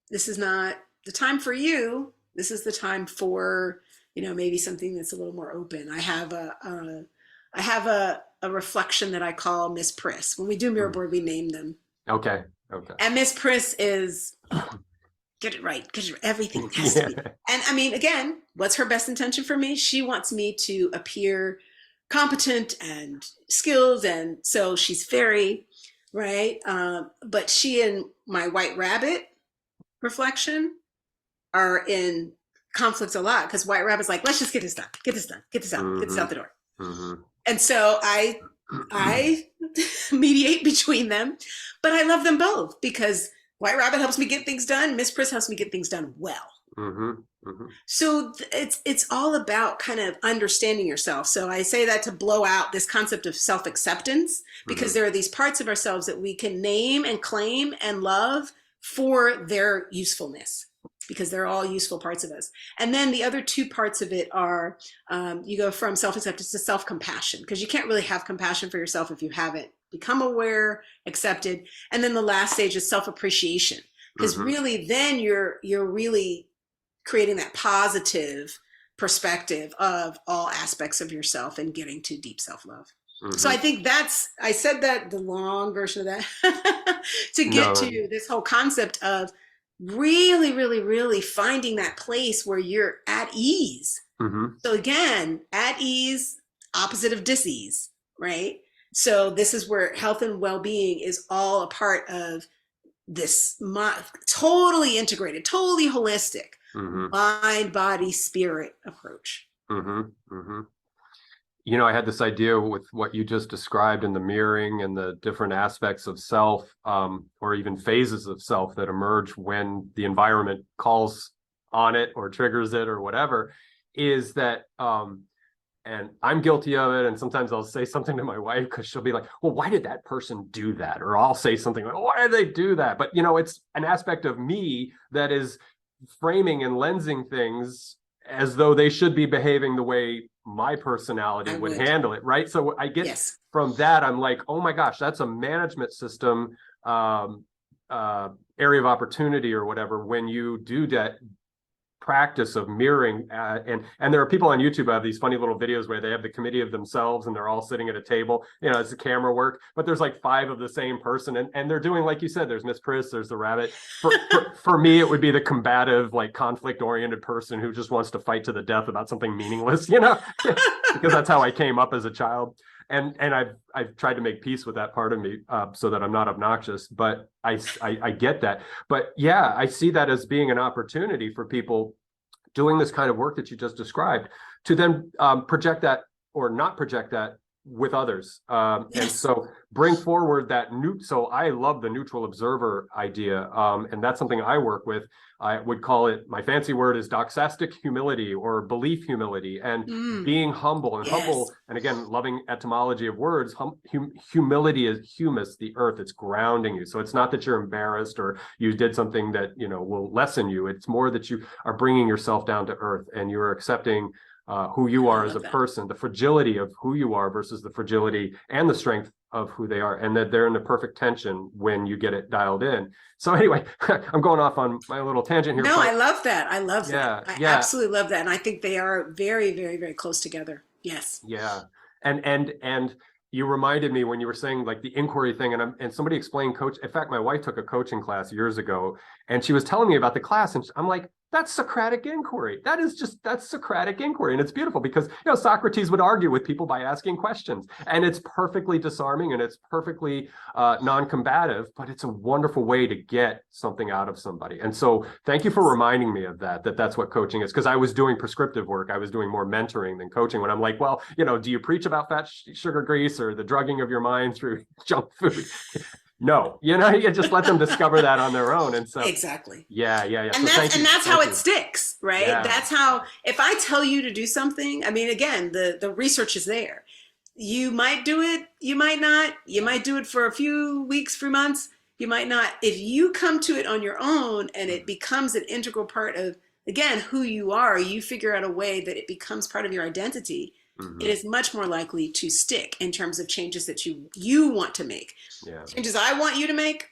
this is not the time for you. This is the time for, maybe something that's a little more open. I have a reflection that I call Miss Priss. When we do mirror board, we name them. Okay. And Miss Priss is, get it right, because everything has to be. And I mean, again, what's her best intention for me? She wants me to appear competent and skilled, and so she's very, right? But she and my white rabbit reflection are in conflict a lot, because white rabbit's like, let's just get this done, get this out, get this out the door. Mm-hmm. And so I mediate between them, but I love them both because White Rabbit helps me get things done. Miss Priss helps me get things done well. Mm-hmm. Mm-hmm. So it's all about kind of understanding yourself. So I say that to blow out this concept of self-acceptance, because there are these parts of ourselves that we can name and claim and love for their usefulness, because they're all useful parts of us. And then the other two parts of it are, you go from self-acceptance to self-compassion, because you can't really have compassion for yourself if you haven't become aware, accepted. And then the last stage is self-appreciation, because really then you're really creating that positive perspective of all aspects of yourself and getting to deep self-love. So I think I said that the long version of that to get to this whole concept of really, really, really finding that place where you're at ease. So again, at ease, opposite of dis-ease, right? So this is where health and well-being is all a part of this totally integrated, totally holistic mind, body, spirit approach. You know, I had this idea with what you just described in the mirroring and the different aspects of self, or even phases of self that emerge when the environment calls on it or triggers it or whatever, is that, and I'm guilty of it. And sometimes I'll say something to my wife because she'll be like, well, why did that person do that? Or I'll say something like, why did they do that? But, you know, it's an aspect of me that is framing and lensing things as though they should be behaving the way my personality would handle it, right? So I get from that, I'm like, oh my gosh, that's a management system area of opportunity or whatever when you do that practice of mirroring. And there are people on YouTube who have these funny little videos where they have the committee of themselves and they're all sitting at a table, you know, it's the camera work, but there's like 5 of the same person. And they're doing, like you said, there's Miss Pris, there's the rabbit. For me, it would be the combative, like conflict oriented person who just wants to fight to the death about something meaningless, you know, because that's how I came up as a child. And I've tried to make peace with that part of me so that I'm not obnoxious, but I get that. But yeah, I see that as being an opportunity for people doing this kind of work that you just described to then project that or not project that with others. And so bring forward that so I love the neutral observer idea. And that's something I work with. I would call it, my fancy word is doxastic humility or belief humility, and being humble and humble. And again, loving etymology of words, humility is humus, the earth, it's grounding you. So it's not that you're embarrassed or you did something that, you know, will lessen you. It's more that you are bringing yourself down to earth and you're accepting who you are as a person, the fragility of who you are versus the fragility and the strength of who they are, and that they're in the perfect tension when you get it dialed in. So anyway, I'm going off on my little tangent here. No, I love that. I love that. I absolutely love that. And I think they are very, very, very close together. Yes. Yeah. And you reminded me when you were saying like the inquiry thing, and somebody explained coach. In fact, my wife took a coaching class years ago, and she was telling me about the class, and I'm like, that's Socratic inquiry. That's Socratic inquiry. And it's beautiful because, you know, Socrates would argue with people by asking questions, and it's perfectly disarming and it's perfectly non-combative, but it's a wonderful way to get something out of somebody. And so thank you for reminding me of that's what coaching is, because I was doing prescriptive work. I was doing more mentoring than coaching when I'm like, well, you know, do you preach about fat, sugar, grease, or the drugging of your mind through junk food? No, you know, you just let them discover that on their own. And so exactly. Yeah. And that's how it sticks, right? Yeah. That's how, if I tell you to do something, I mean, again, the research is there. You might do it, you might not. You might do it for a few weeks, 3 months. You might not. If you come to it on your own and it becomes an integral part of, again, who you are, you figure out a way that it becomes part of your identity. It is much more likely to stick in terms of changes that you want to make. Yeah. Changes I want you to make,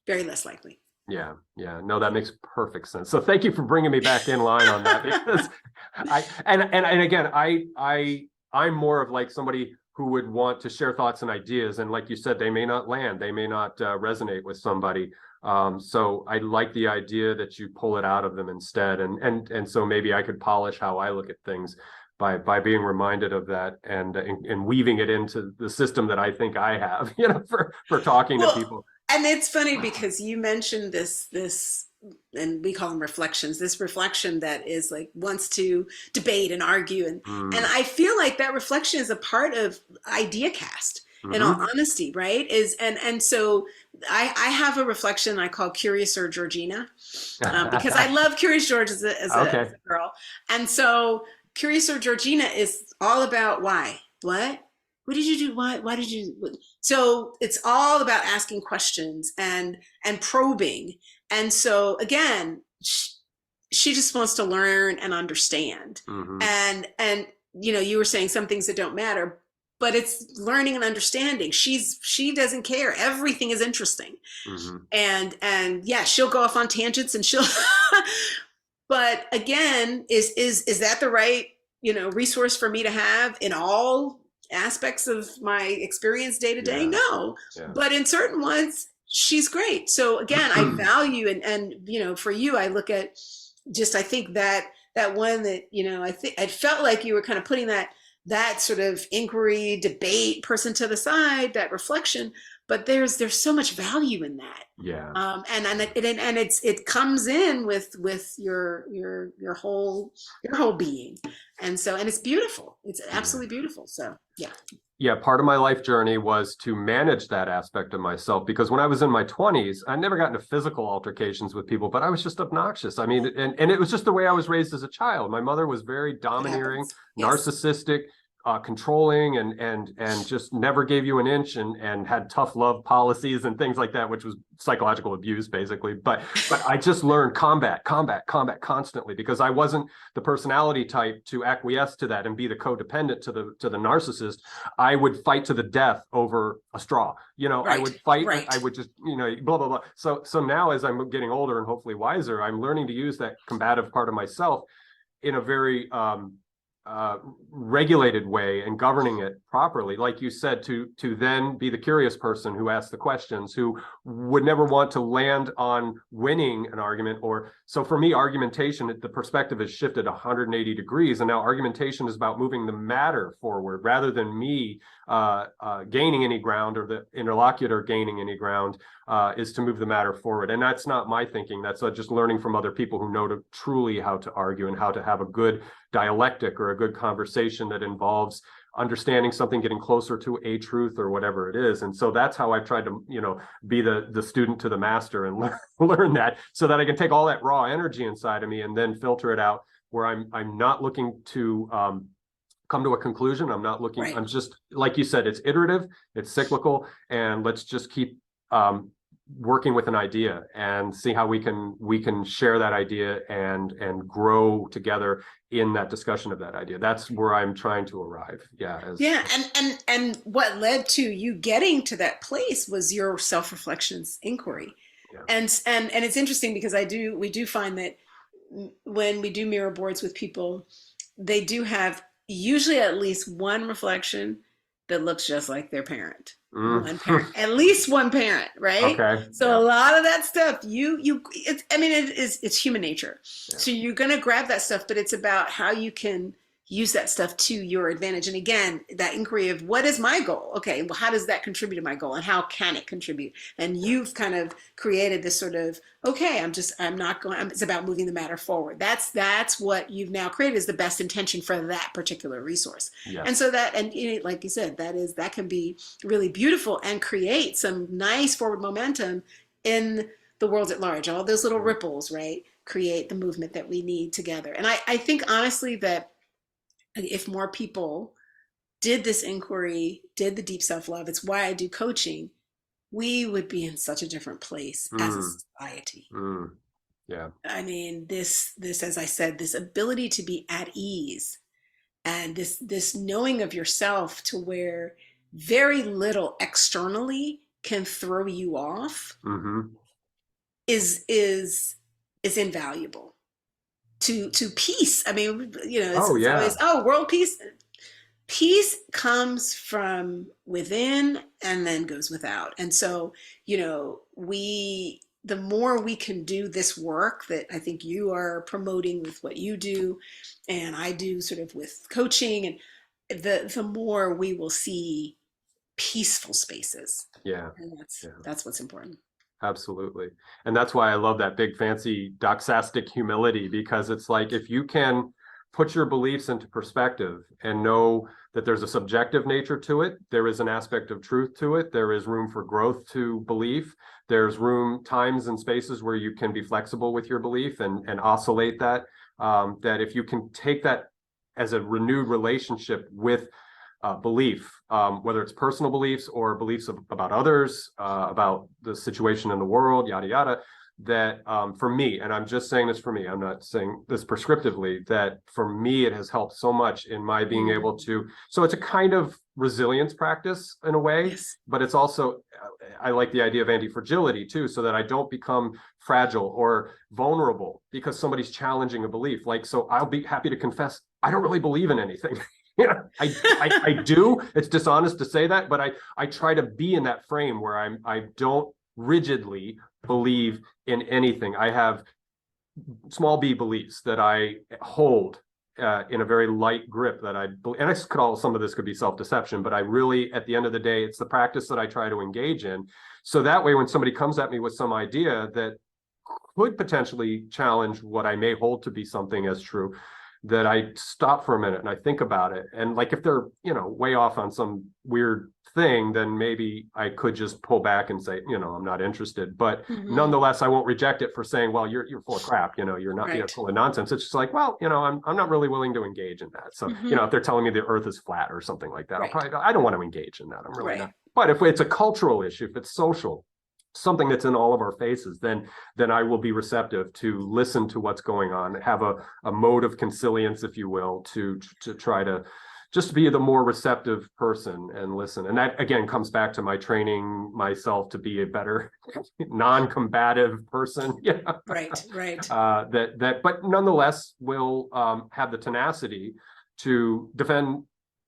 very less likely. Yeah. No, that makes perfect sense. So thank you for bringing me back in line on that, because I'm more of like somebody who would want to share thoughts and ideas, and like you said, they may not land, they may not resonate with somebody. So I like the idea that you pull it out of them instead, and so maybe I could polish how I look at things by being reminded of that and weaving it into the system that I think I have, you know, for talking to people. And it's funny because you mentioned this, and we call them reflections, this reflection that is like wants to debate and argue. And I feel like that reflection is a part of IdeaCast, in all honesty, right? And so I have a reflection I call Curious or Georgina, because I love Curious George as a girl. And so Curious or Georgina is all about why, what did you do? Why did you? So it's all about asking questions and probing. And so again, she just wants to learn and understand. And you know, you were saying some things that don't matter, but it's learning and understanding. She doesn't care. Everything is interesting. And yeah, she'll go off on tangents and she'll But again, is that the right, resource for me to have in all aspects of my experience day to day? Yeah. No. Yeah. But in certain ones, she's great. So again, I value and for you, I look at just, I think that one that, I think I felt like you were kind of putting that sort of inquiry, debate person to the side, that reflection, but there's so much value in that. Yeah. And it comes in with your whole being, and it's beautiful. It's absolutely beautiful. So yeah. Yeah, part of my life journey was to manage that aspect of myself, because when I was in my 20s, I never got into physical altercations with people, but I was just obnoxious. I mean, and it was just the way I was raised as a child. My mother was very domineering, narcissistic, controlling, and just never gave you an inch, and had tough love policies and things like that, which was psychological abuse basically. But I just learned combat constantly, because I wasn't the personality type to acquiesce to that and be the codependent to the narcissist. I would fight to the death over a straw. I would fight. I would just, blah, blah, blah. So now, as I'm getting older and hopefully wiser, I'm learning to use that combative part of myself in a very regulated way, and governing it properly, like you said, to then be the curious person who asks the questions, who would never want to land on winning an argument. Or so for me, argumentation, the perspective has shifted 180 degrees, and now argumentation is about moving the matter forward rather than me gaining any ground, or the interlocutor gaining any ground. Is to move the matter forward. And that's not my thinking. That's just learning from other people who know truly how to argue and how to have a good dialectic, or a good conversation that involves understanding something, getting closer to a truth or whatever it is. And so that's how I've tried to, be the student to the master, and learn that, so that I can take all that raw energy inside of me and then filter it out, where I'm not looking to come to a conclusion. I'm not looking, I'm just, like you said, it's iterative, it's cyclical, and let's just keep working with an idea and see how we can share that idea and grow together in that discussion of that idea. That's where I'm trying to arrive. And what led to you getting to that place was your self-reflections inquiry. And it's interesting, because we do find that when we do mirror boards with people, they do have usually at least one reflection that looks just like their parent. One parent, at least one parent, right? Okay. So a lot of that stuff, it's human nature. Yeah. So you're going to grab that stuff, but it's about how you can use that stuff to your advantage. And again, that inquiry of, what is my goal? Okay, well, how does that contribute to my goal, and how can it contribute? And you've kind of created this sort of, okay, it's about moving the matter forward. That's what you've now created, is the best intention for that particular resource. Yes. And so like you said, that can be really beautiful and create some nice forward momentum in the world at large. All those little ripples, right, create the movement that we need together. And I think honestly that if more people did this inquiry, did the deep self-love, it's why I do coaching, we would be in such a different place as a society. Yeah. I mean, this, as I said, this ability to be at ease, and this knowing of yourself, to where very little externally can throw you off, is invaluable. To peace. I mean, it's always, world peace. Peace comes from within and then goes without. And so, the more we can do this work that I think you are promoting with what you do, and I do sort of with coaching, and the more we will see peaceful spaces. Yeah. And that's what's important. Absolutely. And that's why I love that big fancy doxastic humility, because it's like, if you can put your beliefs into perspective and know that there's a subjective nature to it, there is an aspect of truth to it, there is room for growth to belief, there's times and spaces where you can be flexible with your belief and oscillate that, that if you can take that as a renewed relationship with belief, whether it's personal beliefs or beliefs about others, about the situation in the world, yada, yada, that for me, and I'm just saying this for me, I'm not saying this prescriptively, that for me, it has helped so much in my being able to, so it's a kind of resilience practice in a way, Yes. but it's also, I like the idea of anti-fragility too, so that I don't become fragile or vulnerable because somebody's challenging a belief. Like, so I'll be happy to confess, I don't really believe in anything. Yeah, I do. It's dishonest to say that, but I try to be in that frame where I don't rigidly believe in anything. I have small b beliefs that I hold in a very light grip that I believe, and I could all, some of this could be self-deception, but I really, at the end of the day, it's the practice that I try to engage in. So that way, when somebody comes at me with some idea that could potentially challenge what I may hold to be something as true, that I stop for a minute and I think about it. And like, if they're, you know, way off on some weird thing, then maybe I could just pull back and say, you know, I'm not interested. But nonetheless, I won't reject it for saying, well, you're full of crap, you know, you're not, you're full of nonsense. It's just like, well, you know, I'm not really willing to engage in that. So, you know, if they're telling me the earth is flat or something like that, I'll probably, I don't want to engage in that. I'm really not. But if it's a cultural issue, if it's social, something that's in all of our faces, then I will be receptive to listen to what's going on, have a mode of consilience, if you will, to try to just be the more receptive person and listen. And that again comes back to my training myself to be a better non-combative person. Yeah. Right. But nonetheless will have the tenacity to defend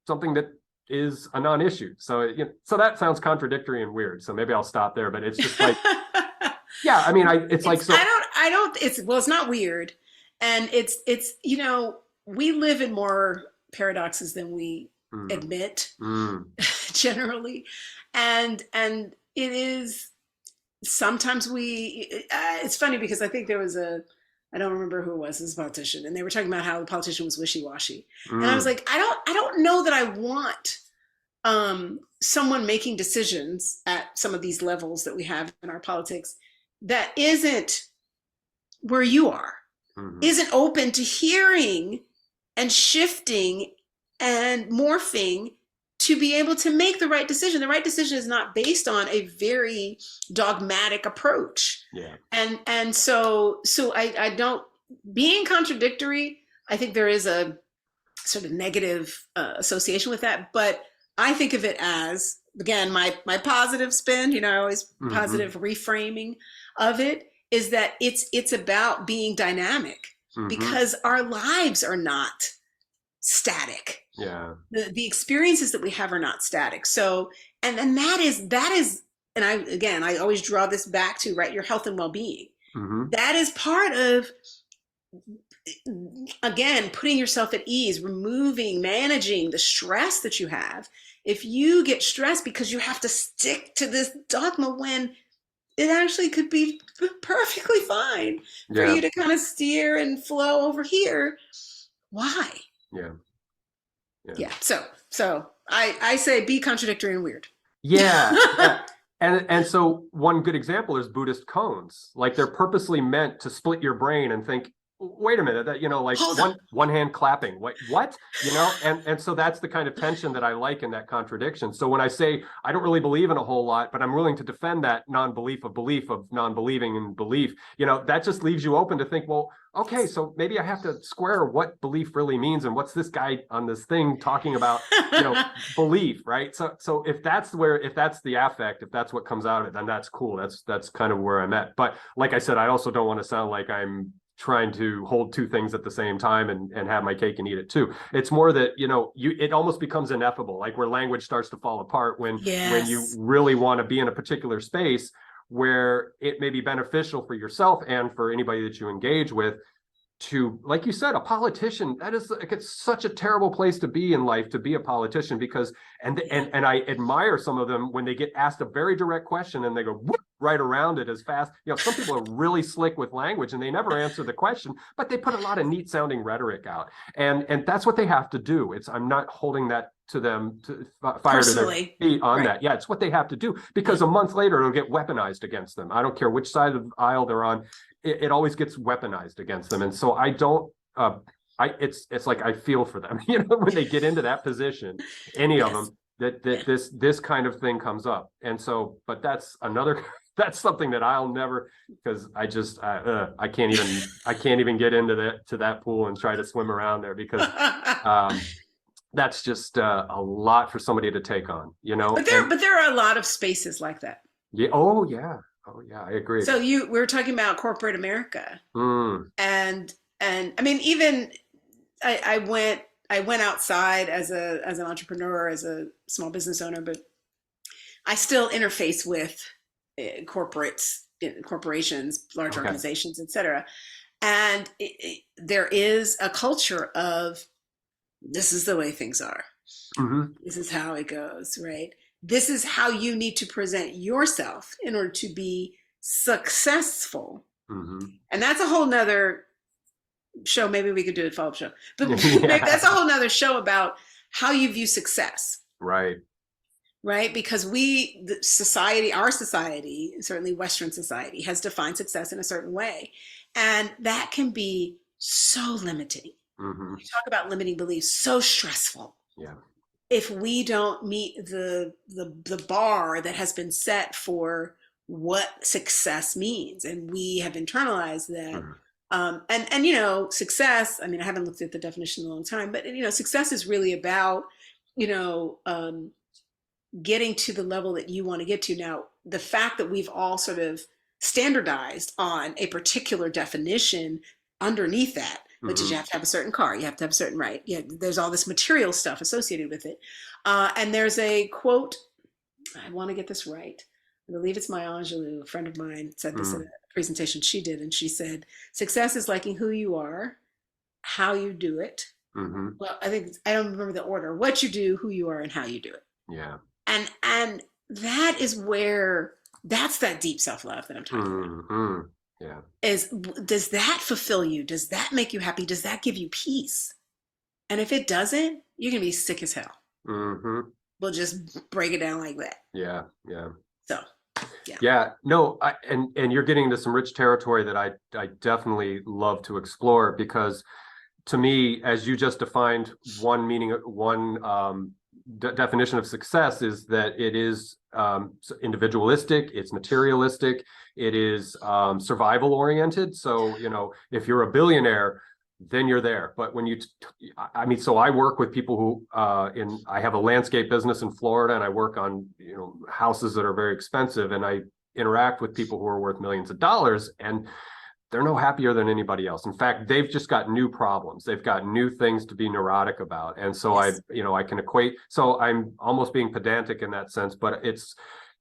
something that is a non-issue. So, you know, so that sounds contradictory and weird. So maybe I'll stop there, but it's just like, yeah, I mean, it's like, so I don't, it's not weird. And it's, you know, we live in more paradoxes than we admit generally. And it is, sometimes it's funny because I think there was I don't remember who it was, this politician, and they were talking about how the politician was wishy-washy. And I was like, I don't know that I want someone making decisions at some of these levels that we have in our politics that isn't where you are, isn't open to hearing and shifting and morphing to be able to make the right decision. The right decision is not based on a very dogmatic approach. Yeah. And so I don't, being contradictory, I think there is a sort of negative association with that, but I think of it as, again, my positive spin, you know, I always positive reframing of it is that it's about being dynamic because our lives are not static. Yeah. The experiences that we have are not static. So, and that is, and I always draw this back to, right, your health and well-being. That is part of, again, putting yourself at ease, managing the stress that you have. If you get stressed because you have to stick to this dogma when it actually could be perfectly fine for you to kind of steer and flow over here, why? Yeah. So I say be contradictory and weird. Yeah. And so one good example is Buddhist koans. Like, they're purposely meant to split your brain and think, wait a minute, that, you know, like one hand clapping, what, you know, and so that's the kind of tension that I like in that contradiction. So when I say I don't really believe in a whole lot, but I'm willing to defend that non-belief of belief of non-believing in belief, you know, that just leaves you open to think, well, okay, so maybe I have to square what belief really means and what's this guy on this thing talking about, you know, belief, right? So if that's the affect, if that's what comes out of it, then that's cool. That's kind of where I'm at. But like I said, I also don't want to sound like I'm trying to hold two things at the same time and have my cake and eat it too. It's more that, you know, it almost becomes ineffable, like where language starts to fall apart when you really want to be in a particular space where it may be beneficial for yourself and for anybody that you engage with to, like you said, a politician, that is, it's such a terrible place to be in life, to be a politician, because, and I admire some of them when they get asked a very direct question and they go whoop, right around it as fast. You know, some people are really slick with language and they never answer the question, but they put a lot of neat sounding rhetoric out. And that's what they have to do. I'm not holding that to them to fire to their feet on that. Yeah, it's what they have to do, because a month later it'll get weaponized against them. I don't care which side of the aisle they're on. It always gets weaponized against them. And so I don't, it's like I feel for them, you know, when they get into that position, any of them, that this kind of thing comes up. And so, but that's something that I'll never, because I can't even get into that pool and try to swim around there, because that's just a lot for somebody to take on, you know. But there are a lot of spaces like that. Yeah. Oh yeah. Oh yeah. I agree. So we were talking about corporate America, and I mean, even I went outside as an entrepreneur, as a small business owner, but I still interface with corporations, large organizations, et cetera. And there is a culture of, this is the way things are. This is how it goes, right? This is how you need to present yourself in order to be successful. And that's a whole nother show. Maybe we could do a follow-up show, but maybe that's a whole nother show about how you view success. Right. Right? Because our society, certainly Western society, has defined success in a certain way. And that can be so limiting. You talk about limiting beliefs, so stressful. Yeah. If we don't meet the bar that has been set for what success means, and we have internalized that. And you know, success, I mean, I haven't looked at the definition in a long time, but you know, success is really about, you know, getting to the level that you want to get to. Now, the fact that we've all sort of standardized on a particular definition underneath that, which is you have to have a certain car, you have to have a certain right. Yeah, there's all this material stuff associated with it. And there's a quote, I want to get this right. I believe it's Maya Angelou, a friend of mine, said this in a presentation she did, and she said, success is liking who you are, how you do it. Well, I don't remember the order, what you do, who you are, and how you do it. Yeah. And that is where, that's that deep self-love that I'm talking about. Yeah. Does that fulfill you? Does that make you happy? Does that give you peace? And if it doesn't, you're going to be sick as hell. We'll just break it down like that. Yeah. Yeah. So, yeah. Yeah. No, and you're getting into some rich territory that I definitely love to explore, because to me, as you just defined, one definition of success is that it is individualistic, it's materialistic, it is survival oriented. So, you know, if you're a billionaire, then you're there. But when I mean, so I work with people who I have a landscape business in Florida, and I work on, you know, houses that are very expensive, and I interact with people who are worth millions of dollars, and they're no happier than anybody else. In fact, they've just got new problems. They've got new things to be neurotic about. And so I can equate, so I'm almost being pedantic in that sense, but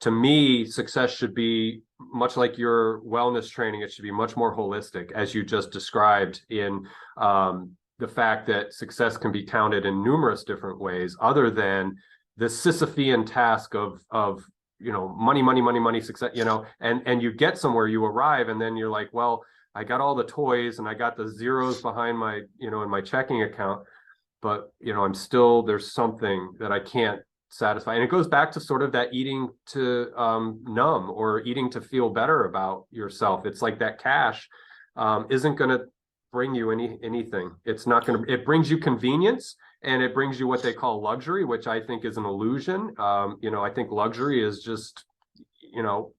to me, success should be much like your wellness training. It should be much more holistic, as you just described, in the fact that success can be counted in numerous different ways, other than the Sisyphean task of you know, money, success, you know, and you get somewhere, you arrive, and then you're like, well, I got all the toys and I got the zeros behind my, you know, in my checking account, but, you know, there's something that I can't satisfy. And it goes back to sort of that eating to numb, or eating to feel better about yourself. It's like that cash isn't going to bring you anything. It's not going to, it brings you convenience, and it brings you what they call luxury, which I think is an illusion. You know, I think luxury is just, you know,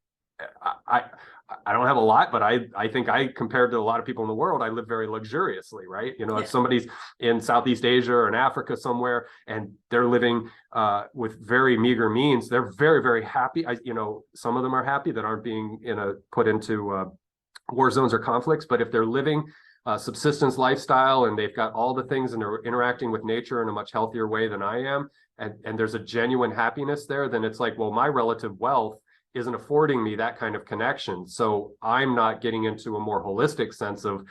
I don't have a lot, but I think compared to a lot of people in the world, I live very luxuriously, right? You know, if somebody's in Southeast Asia or in Africa somewhere, and they're living with very meager means, they're very, very happy. You know, some of them are happy that aren't being put into war zones or conflicts, but if they're living subsistence lifestyle, and they've got all the things, and they're interacting with nature in a much healthier way than I am, and there's a genuine happiness there, then it's like, well, my relative wealth isn't affording me that kind of connection. So I'm not getting into a more holistic sense of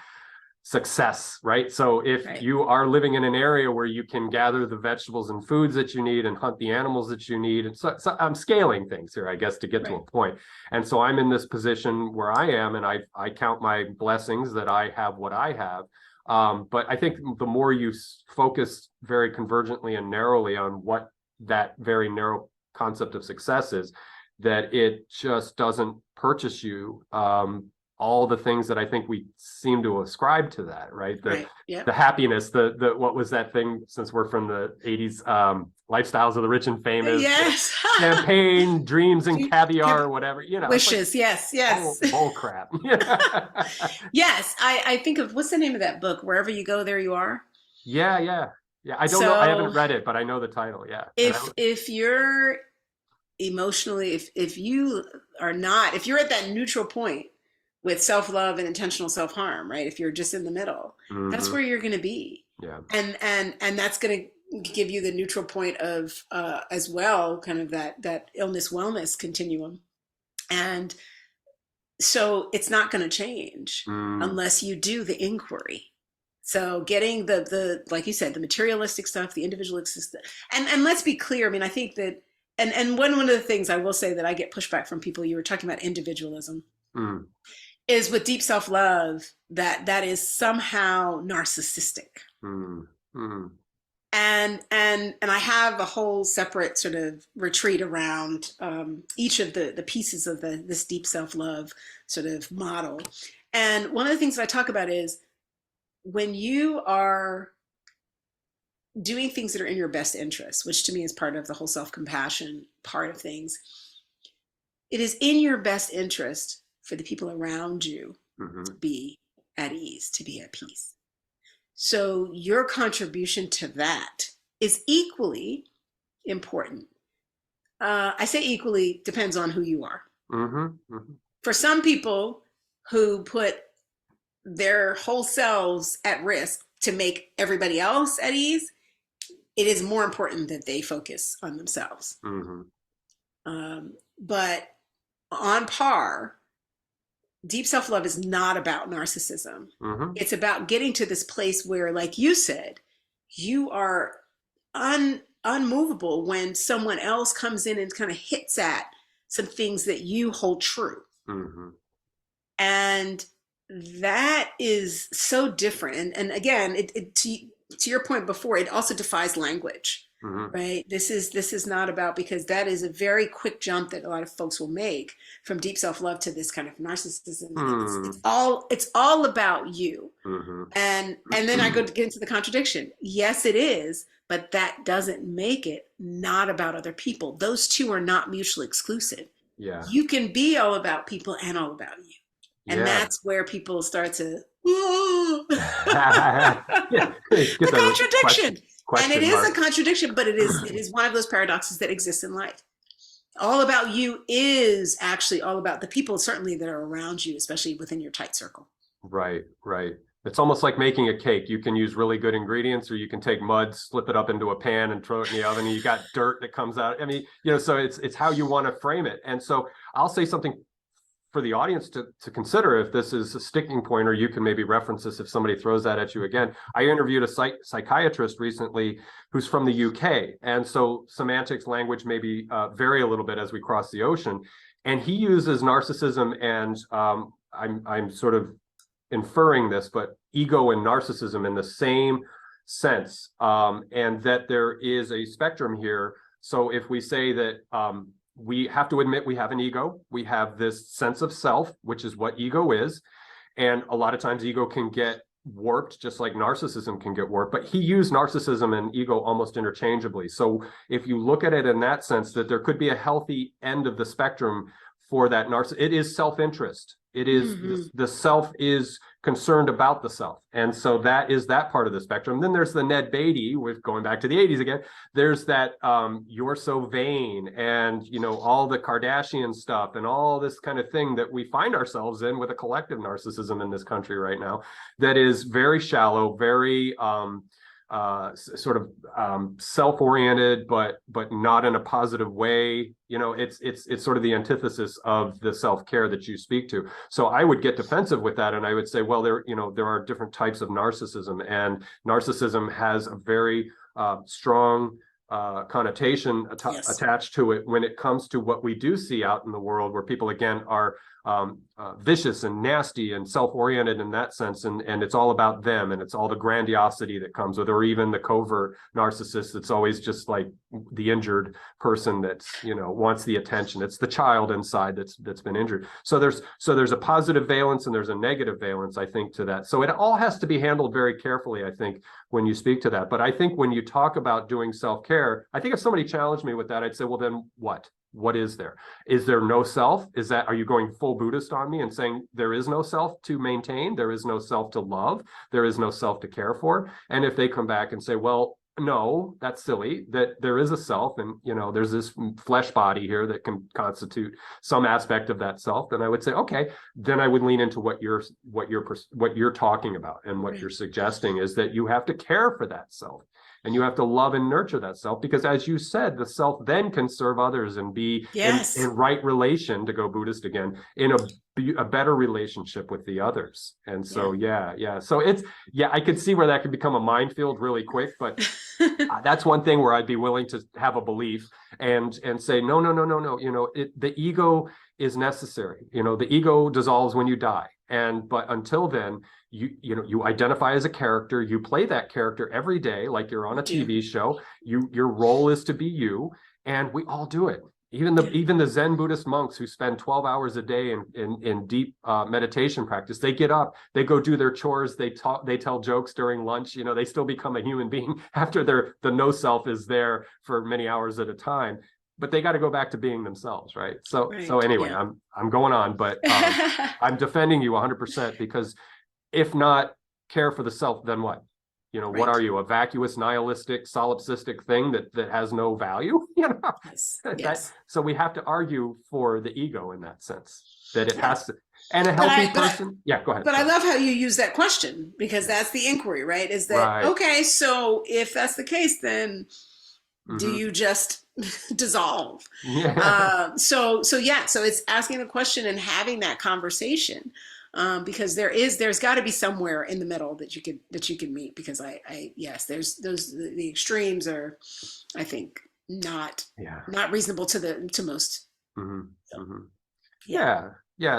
success, right? So if you are living in an area where you can gather the vegetables and foods that you need and hunt the animals that you need, and so I'm scaling things here, I guess, to get to a point. And so I'm in this position where I am, and I count my blessings that I have what I have. But I think the more you focus very convergently and narrowly on what that very narrow concept of success is, that it just doesn't purchase you all the things that I think we seem to ascribe to that, right? The happiness, the what was that thing, since we're from the 80s, lifestyles of the rich and famous, champagne, dreams, and caviar, or whatever, you know. Wishes, like, bull crap. Yes, I think of, what's the name of that book? Wherever you go, there you are. Yeah. Yeah, I don't know. I haven't read it, but I know the title. Yeah. If you're emotionally, if you are not, if you're at that neutral point with self-love and intentional self-harm, right? If you're just in the middle, that's where you're going to be. Yeah. And that's going to give you the neutral point of as well, kind of that illness wellness continuum. And so it's not going to change unless you do the inquiry. So getting the like you said, the materialistic stuff, the individualistic stuff, and let's be clear. I mean, I think that, and one of the things I will say that I get pushback from people, you were talking about individualism, is with deep self-love, that is somehow narcissistic. And I have a whole separate sort of retreat around each of the pieces of this deep self-love sort of model. And one of the things that I talk about is when you are doing things that are in your best interest, which to me is part of the whole self-compassion part of things, it is in your best interest for the people around you to be at ease, to be at peace. So your contribution to that is equally important. I say equally, depends on who you are. For some people who put their whole selves at risk to make everybody else at ease, it is more important that they focus on themselves. But on par, deep self-love is not about narcissism. It's about getting to this place where, like you said, you are unmovable when someone else comes in and kind of hits at some things that you hold true. And that is so different. And again, to your point before, it also defies language. Right. This is not about, because that is a very quick jump that a lot of folks will make from deep self-love to this kind of narcissism. It's all about you. And then I get into the contradiction. Yes, it is, but that doesn't make it not about other people. Those two are not mutually exclusive. Yeah. You can be all about people and all about you. And that's where people start to the contradiction. And it is a contradiction, but it is one of those paradoxes that exists in life. All about you is actually all about the people, certainly, that are around you, especially within your tight circle. Right. It's almost like making a cake. You can use really good ingredients, or you can take mud, slip it up into a pan and throw it in the oven, and you got dirt that comes out. I mean, so it's how you want to frame it. And so I'll say something for the audience to consider if this is a sticking point, or you can maybe reference this if somebody throws that at you again. I interviewed a psychiatrist recently who's from the UK. And so semantics, language maybe vary a little bit as we cross the ocean. And he uses narcissism and I'm sort of inferring this, but ego and narcissism in the same sense, and that there is a spectrum here. So if we say that we have to admit we have an ego, we have this sense of self, which is what ego is. And a lot of times ego can get warped, just like narcissism can get warped, but he used narcissism and ego almost interchangeably. So if you look at it in that sense, that there could be a healthy end of the spectrum for that it is self-interest. It is the self is concerned about the self. And so that is that part of the spectrum. Then there's the Ned Beatty, with going back to the 80s again, there's that you're so vain, and all the Kardashian stuff and all this kind of thing that we find ourselves in with a collective narcissism in this country right now, that is very shallow, very sort of self-oriented, but not in a positive way. It's sort of the antithesis of the self-care that you speak to. So I would get defensive with that, and I would say, well, there are different types of narcissism, and narcissism has a very strong connotation attached to it when it comes to what we do see out in the world, where people again are vicious and nasty and self-oriented in that sense, and it's all about them, and it's all the grandiosity that comes with it, or even the covert narcissist that's always just like the injured person that's wants the attention. It's the child inside that's been injured. So there's a positive valence and there's a negative valence, I think, to that. So it all has to be handled very carefully, I think, when you speak to that. But I think when you talk about doing self-care, I think if somebody challenged me with that, I'd say, well, then what? What is there? Is there no self? Are you going full Buddhist on me and saying there is no self to maintain? There is no self to love? There is no self to care for? And if they come back and say, well, no, that's silly, that there is a self, and there's this flesh body here that can constitute some aspect of that self, then I would say, okay, then I would lean into what you're talking about, and what you're suggesting is that you have to care for that self, and you have to love and nurture that self, because as you said, the self then can serve others and be in right relation, to go Buddhist again, in a better relationship with the others. And so so I could see where that could become a minefield really quick, but that's one thing where I'd be willing to have a belief and say no, the ego is necessary. The ego dissolves when you die, but until then, you identify as a character, you play that character every day like you're on a TV show. Your role is to be you, and we all do it. Even the Zen Buddhist monks who spend 12 hours a day in deep meditation practice, they get up, they go do their chores, they tell jokes during lunch. They still become a human being after the no self is there for many hours at a time. But they got to go back to being themselves, right? So anyway, I'm going on, but I'm defending you 100%, because if not care for the self, then what? What are you, a vacuous, nihilistic, solipsistic thing that has no value? Yes. So we have to argue for the ego in that sense, that it has to, and a healthy person. Go ahead. But I love how you use that question, because that's the inquiry, right? Is that okay? So if that's the case, then do you just dissolve? So it's asking the question and having that conversation. Because there's got to be somewhere in the middle that you can meet, because there's the extremes are, I think, not reasonable to most.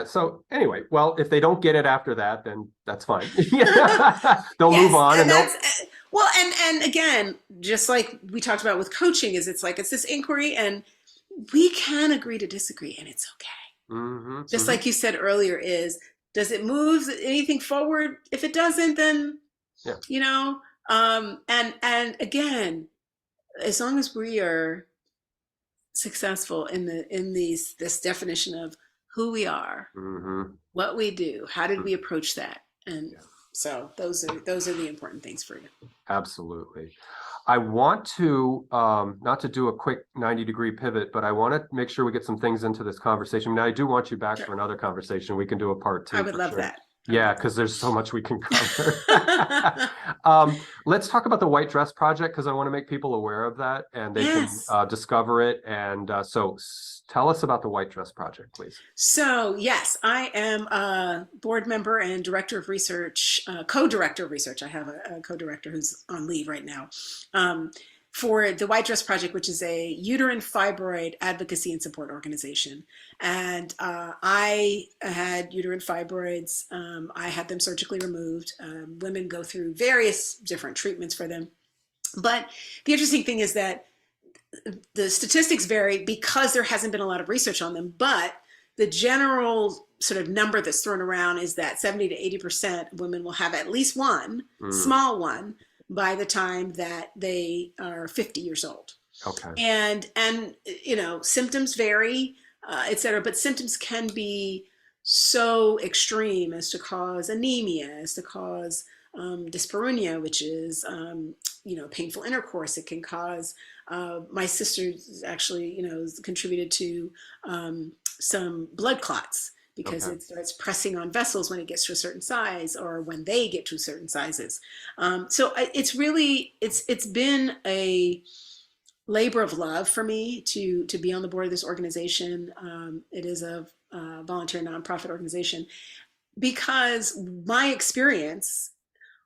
So anyway, well, if they don't get it after that, then that's fine. They'll move on, and again, just like we talked about with coaching, it's this inquiry, and we can agree to disagree, and it's okay. Just like you said earlier, does it move anything forward? If it doesn't, then, and again, as long as we are successful in this definition of who we are, what we do, how did we approach that? And so those are the important things for you. Absolutely. I want to, not to do a quick 90-degree pivot, but I want to make sure we get some things into this conversation. Now, I do want you back for another conversation. We can do a part 2. I would love that. Yeah, because there's so much we can cover. Let's talk about the White Dress Project, because I want to make people aware of that, and they can discover it. And so tell us about the White Dress Project, please. So yes, I am a board member and director of research, co-director of research. I have a co-director who's on leave right now. For the White Dress Project, which is a uterine fibroid advocacy and support organization. And I had uterine fibroids. I had them surgically removed. Women go through various different treatments for them. But the interesting thing is that the statistics vary because there hasn't been a lot of research on them. But the general sort of number that's thrown around is that 70 to 80% of women will have at least one, small one, by the time that they are 50 years old. Okay. And symptoms vary, et cetera, but symptoms can be so extreme as to cause anemia, as to cause dyspareunia, which is, painful intercourse. It can cause, my sister actually, contributed to some blood clots, because it starts pressing on vessels when it gets to a certain size, or when they get to certain sizes. So it's been a labor of love for me to be on the board of this organization. It is a volunteer nonprofit organization, because my experience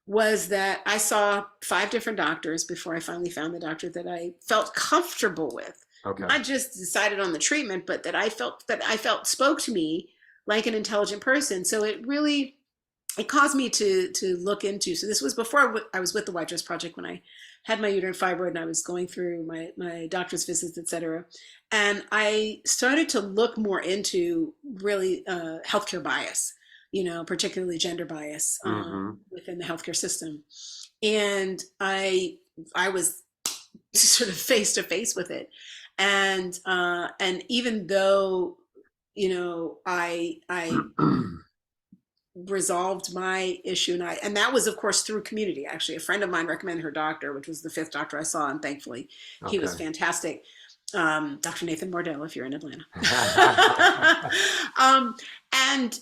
was that I saw 5 different doctors before I finally found the doctor that I felt comfortable with. Not just decided on the treatment, but that I felt spoke to me like an intelligent person. So it caused me to look into. So this was before I was with the White Dress Project, when I had my uterine fibroid and I was going through my doctor's visits, et cetera. And I started to look more into really healthcare bias, particularly gender bias within the healthcare system. And I was sort of face to face with it. And even though, I resolved my issue. And that was, of course, through community. Actually, a friend of mine recommended her doctor, which was the 5th doctor I saw, and thankfully he was fantastic. Dr. Nathan Mordell, if you're in Atlanta. And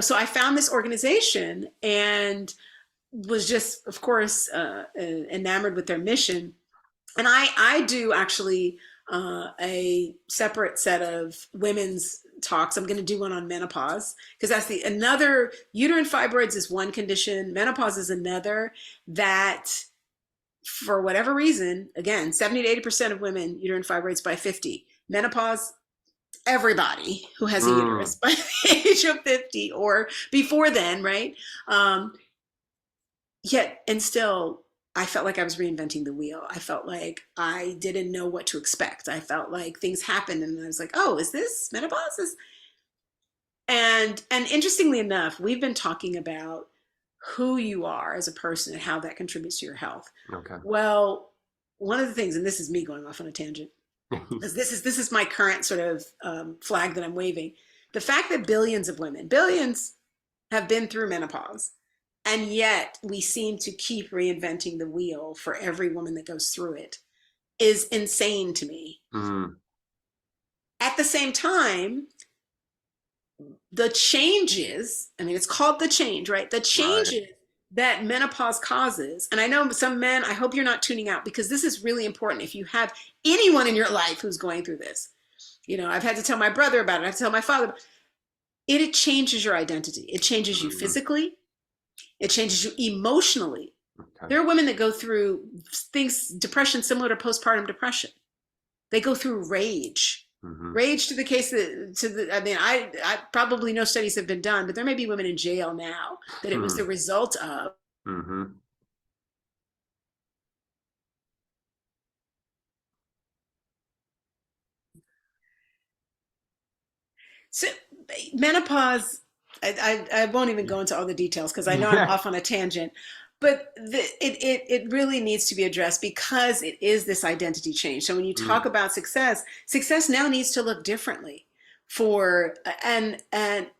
so I found this organization and was just, of course, enamored with their mission. And I do actually a separate set of women's talks. I'm going to do one on menopause, because that's another. Uterine fibroids is one condition. Menopause is another that, for whatever reason, again, 70 to 80% of women, uterine fibroids by 50. Menopause, everybody who has a uterus by the age of 50 or before then, right? Yet, and still, I felt like I was reinventing the wheel. I felt like I didn't know what to expect. I felt like things happened and I was like, oh, is this menopause? And interestingly enough, we've been talking about who you are as a person and how that contributes to your health. Okay. Well, one of the things, and this is me going off on a tangent, because this is my current sort of flag that I'm waving. The fact that billions of women, billions, have been through menopause, and yet we seem to keep reinventing the wheel for every woman that goes through it, is insane to me. At the same time, the changes, I mean, it's called the change, right? The changes that menopause causes. And I know some men, I hope you're not tuning out, because this is really important. If you have anyone in your life who's going through this, I've had to tell my brother about it. I have to tell my father. It changes your identity. It changes you physically. It changes you emotionally. Okay. There are women that go through things, depression similar to postpartum depression. They go through rage. Rage to the case that, I mean, I probably no studies have been done, but there may be women in jail now that it was the result of. So menopause, I won't even go into all the details because I know I'm off on a tangent, but it really needs to be addressed because it is this identity change. So when you talk about success now needs to look differently and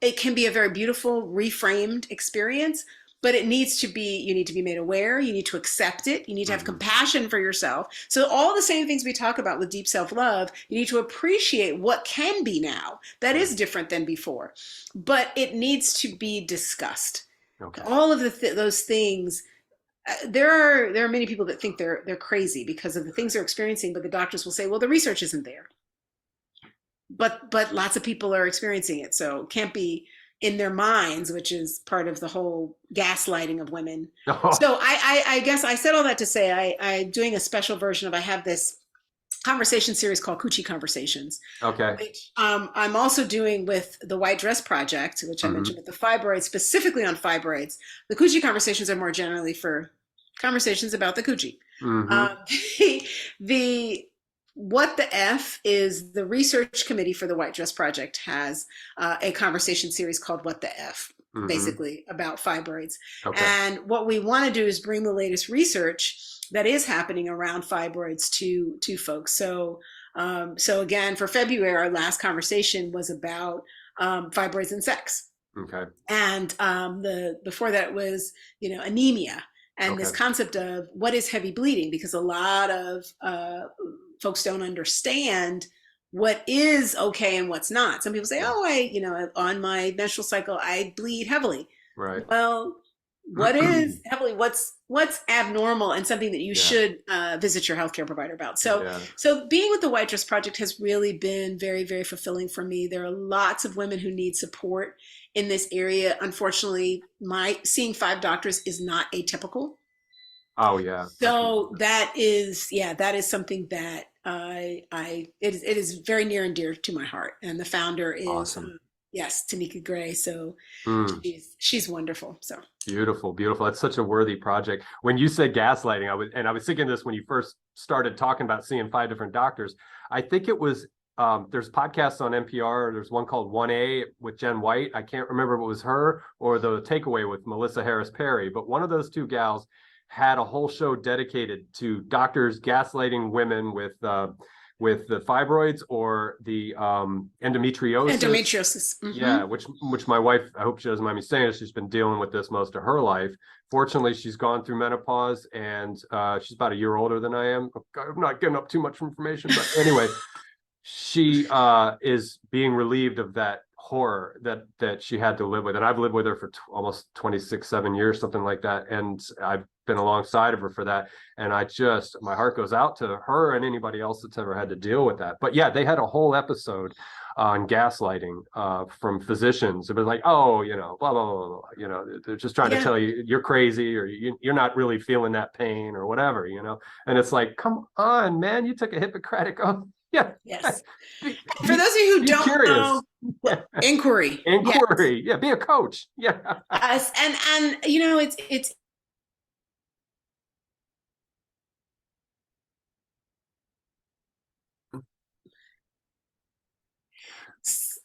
it can be a very beautiful reframed experience, but you need to be made aware. You need to accept it. You need to have compassion for yourself. So all the same things we talk about with deep self-love, you need to appreciate what can be now that is different than before, but it needs to be discussed. Okay. All of those things, there are many people that think they're crazy because of the things they're experiencing, but the doctors will say, well, the research isn't there. But lots of people are experiencing it, so it can't be in their minds, which is part of the whole gaslighting of women. So I guess I said all that to say I'm doing a special version of, I have this conversation series called Coochie Conversations. Okay. Which I'm also doing with the White Dress Project, which I mentioned with the fibroids, specifically on fibroids. The Coochie Conversations are more generally for conversations about the coochie. The What the F is the research committee for the White Dress Project has a conversation series called What the F, basically about fibroids. Okay. And what we want to do is bring the latest research that is happening around fibroids to folks. So again, for February, our last conversation was about fibroids and sex. Okay. And before that was, anemia and this concept of what is heavy bleeding, because a lot of folks don't understand what is okay and what's not. Some people say, oh, on my menstrual cycle, I bleed heavily. Right. Well, what is heavily, what's abnormal, and something that you should visit your healthcare provider about. So being with the White Dress Project has really been very, very fulfilling for me. There are lots of women who need support in this area. Unfortunately, seeing 5 doctors is not atypical. Oh yeah. So that is something that it is very near and dear to my heart. And the founder is awesome. Yes, Tanika Gray. So she's wonderful. So beautiful. That's such a worthy project. When you said gaslighting, I was thinking this when you first started talking about seeing 5 different doctors. I think it was there's podcasts on NPR. There's one called 1A with Jen White. I can't remember if it was her or the Takeaway with Melissa Harris Perry, but one of those 2 gals had a whole show dedicated to doctors gaslighting women with with the fibroids or the endometriosis. Endometriosis. Yeah, which my wife, I hope she doesn't mind me saying it, she's been dealing with this most of her life. Fortunately, she's gone through menopause, and she's about a year older than I am. I'm not giving up too much information, but anyway, she is being relieved of that horror that she had to live with. And I've lived with her for almost 7 years, something like that. And I've been alongside of her for that. And my heart goes out to her and anybody else that's ever had to deal with that. But yeah, they had a whole episode on gaslighting from physicians. It was like, oh, blah, blah, blah, blah. They're just trying to tell you you're crazy, or you're not really feeling that pain or whatever, And it's like, come on, man, you took a Hippocratic oath. Yeah. Yes. For those of you who don't know, inquiry. Inquiry. Yes. Yeah. Be a coach. Yeah. And it's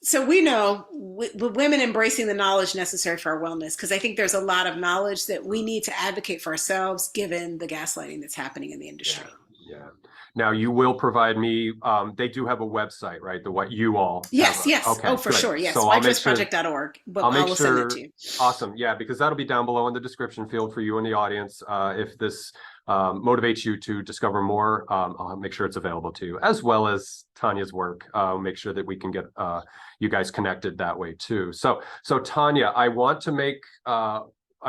so we know women embracing the knowledge necessary for our wellness, because I think there's a lot of knowledge that we need to advocate for ourselves, given the gaslighting that's happening in the industry. Yeah. Now you will provide me. They do have a website, right? What you all. Yes. Okay. Oh, for sure. Yes. So WeKNOWproject.org. But I will send it to you. Awesome. Yeah, because that'll be down below in the description field for you in the audience. If this motivates you to discover more, I'll make sure it's available to you, as well as Tanya's work. Make sure that we can get you guys connected that way too. So Tanya, I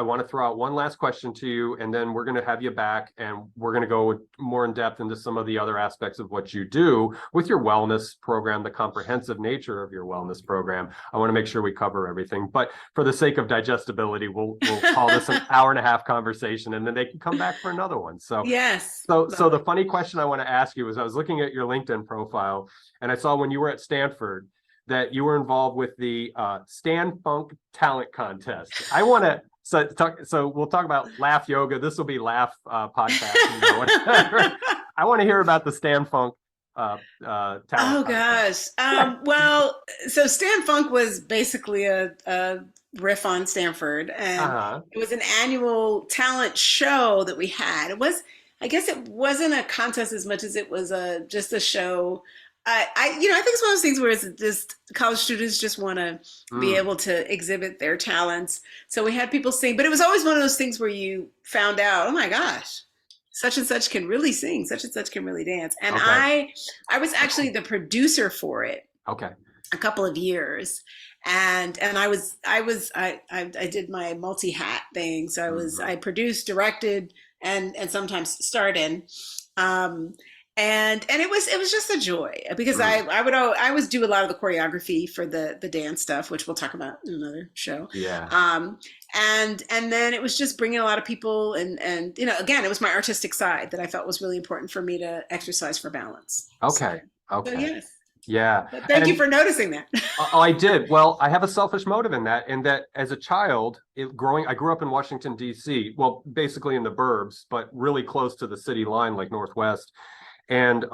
want to throw out one last question to you, and then we're going to have you back, and we're going to go more in depth into some of the other aspects of what you do with your wellness program, the comprehensive nature of your wellness program. I want to make sure we cover everything, but for the sake of digestibility, we'll call this an hour-and-a-half conversation, and then they can come back for another one. So yes. So the funny question I want to ask you is, I was looking at your LinkedIn profile, and I saw when you were at Stanford that you were involved with the Stan Funk Talent Contest. I want to. So we'll talk about Laugh Yoga. This will be Laugh podcast. I want to hear about the Stan Funk talent. Oh gosh. Well, so Stan Funk was basically a riff on Stanford, and it was an annual talent show that we had. I guess it wasn't a contest as much as it was just a show. I think it's one of those things where it's just college students just want to be able to exhibit their talents. So we had people sing, but it was always one of those things where you found out, oh my gosh, such and such can really sing, such and such can really dance. And I was actually the producer for it. Okay. A couple of years. And I did my multi-hat thing. So I produced, directed, and sometimes starred in. And it was just a joy, because I always do a lot of the choreography for the dance stuff, which we'll talk about in another show. Yeah. And then it was just bringing a lot of people, and again, it was my artistic side that I felt was really important for me to exercise for balance. Okay. So yes. Yeah. But thank you for noticing that. I did. Well, I have a selfish motive in that as a child, I grew up in Washington, D.C., well, basically in the burbs, but really close to the city line, like Northwest. And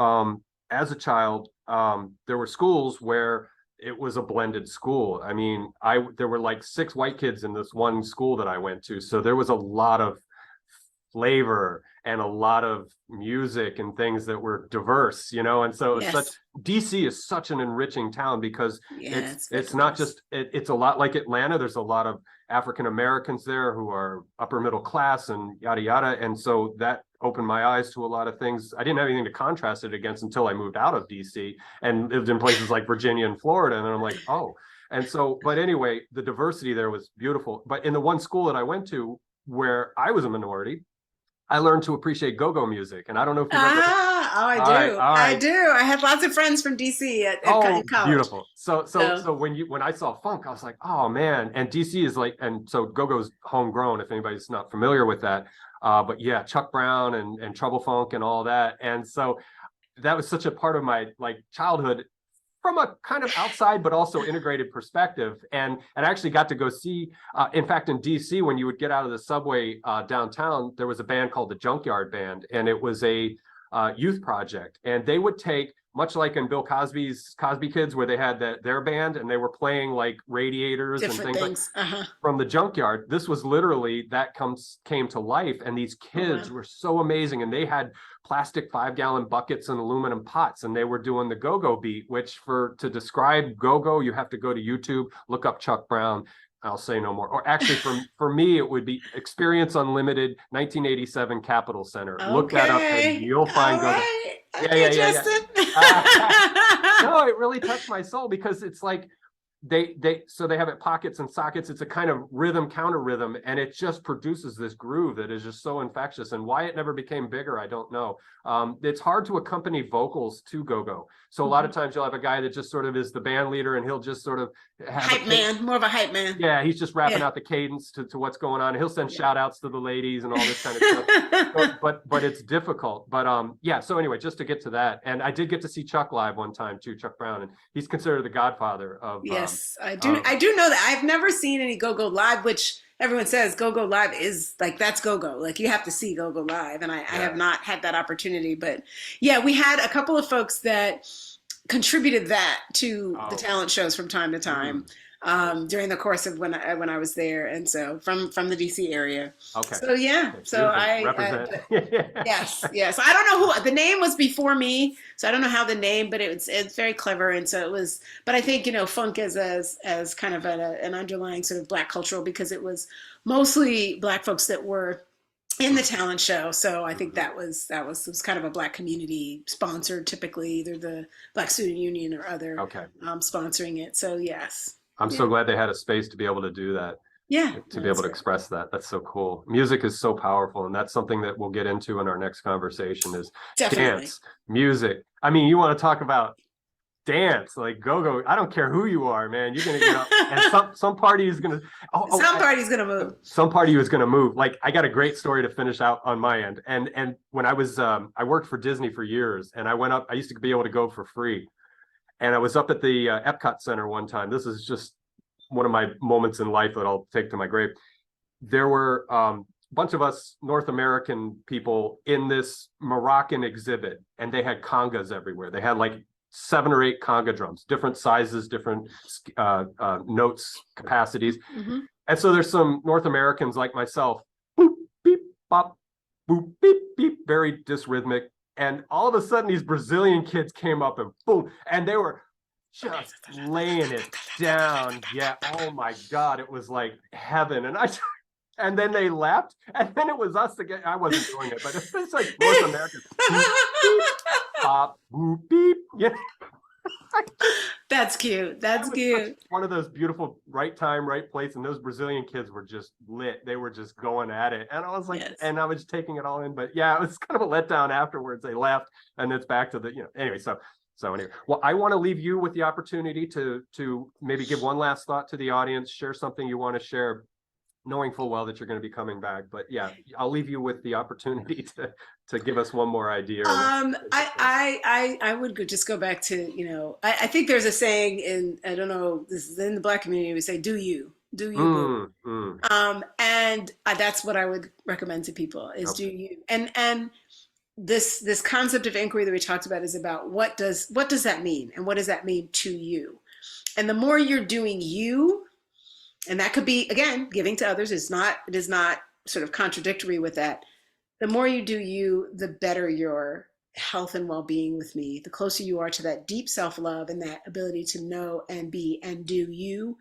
as a child, there were schools where it was a blended school. I mean, there were like 6 white kids in this one school that I went to. So there was a lot of flavor and a lot of music and things that were diverse, and so DC is such an enriching town, because it's not just, it's a lot like Atlanta. There's a lot of African Americans there who are upper middle class and yada yada, and so that opened my eyes to a lot of things. I didn't have anything to contrast it against until I moved out of DC and lived in places like Virginia and Florida, and then I'm like, oh. And so, but anyway, the diversity there was beautiful. But in the one school that I went to, where I was a minority, I learned to appreciate go-go music, and I don't know if you ever. I do. I do. I had lots of friends from DC at college. Beautiful. So when I saw funk, I was like, oh man. And DC is like, and so go-go's homegrown, if anybody's not familiar with that. But yeah, Chuck Brown and Trouble Funk and all that. And so that was such a part of my childhood, from a kind of outside but also integrated perspective. And I actually got to go see, in fact, in DC, when you would get out of the subway downtown, there was a band called the Junkyard Band, and it was a youth project. And they would take much like in Bill Cosby's Cosby Kids, where they had their band and they were playing like radiators Different and things. Like from the junkyard. This was literally came to life, and these kids were so amazing, and they had plastic 5-gallon buckets and aluminum pots, and they were doing the go-go beat, which to describe go-go, you have to go to YouTube, look up Chuck Brown. I'll say no more. Or actually, for me, it would be Experience Unlimited, 1987 Capitol Center. Okay. Look that up, and you'll find go-go. Okay, Justin. No, it really touched my soul, because it's like they have it pockets and sockets. It's a kind of rhythm, counter rhythm, and it just produces this groove that is just so infectious. And why it never became bigger, I don't know. It's hard to accompany vocals to go-go. So a lot of times you'll have a guy that just sort of is the band leader, and he'll just sort of have more of a hype man. Yeah, he's just rapping out the cadence to what's going on. He'll send shout outs to the ladies and all this kind of stuff. but it's difficult. But yeah, so anyway, just to get to that. And I did get to see Chuck live one time too, Chuck Brown, and he's considered the godfather of I do know that. I've never seen any go-go live, which everyone says go-go live is like, that's go-go. Like, you have to see go-go live. And I have not had that opportunity. But yeah, we had a couple of folks that contributed that to the talent shows from time to time during the course of when I was there. And so from the DC area. Okay. So yeah. So yes. I don't know who the name was before me. So I don't know how the name, but it's very clever. And so it was, but I think, funk as kind of an underlying sort of Black cultural, because it was mostly Black folks that were in the talent show. So I think that was kind of a Black community sponsored, typically either the Black Student Union or other sponsoring it. So yes. I'm so glad they had a space to be able to do that. Yeah. To be able to express that. That's so cool. Music is so powerful. And that's something that we'll get into in our next conversation is dance, music. I mean, you want to talk about dance, like go-go. I don't care who you are, man. You're going to get up and some party is going to. Some party's going to move. Some party is going to move. Like, I got a great story to finish out on my end. And when I was, I worked for Disney for years, and I used to be able to go for free. And I was up at the Epcot Center one time. This is just one of my moments in life that I'll take to my grave. There were a bunch of us North American people in this Moroccan exhibit, and they had congas everywhere. They had like 7 or 8 conga drums, different sizes, different notes, capacities. And so there's some North Americans like myself, boop, beep, bop, boop, beep, beep, very dysrhythmic. And all of a sudden, these Brazilian kids came up and boom, and they were just laying it down. Yeah. Oh my God. It was like heaven. And then they left, and then it was us again. I wasn't doing it, but it's like North American. Beep, beep, pop, boop, beep. Yeah. That's cute. That's cute. One of those beautiful right time, right place. And those Brazilian kids were just lit. They were just going at it. And I was like, and I was taking it all in. But yeah, it was kind of a letdown afterwards. They left, and it's back to the, anyway. So anyway, well, I want to leave you with the opportunity to maybe give one last thought to the audience, share something you want to share, knowing full well that you're going to be coming back. But yeah, I'll leave you with the opportunity to give us one more idea. I would just go back to, I think there's a saying in, I don't know, this is in the Black community, we say, do you. And that's what I would recommend to people is do you. And this concept of inquiry that we talked about is about what does that mean? And what does that mean to you? And the more you're doing you, and that could be, again, giving to others, it is not sort of contradictory with that. The more you do you, the better your health and well-being with me, the closer you are to that deep self-love and that ability to know and be and do you,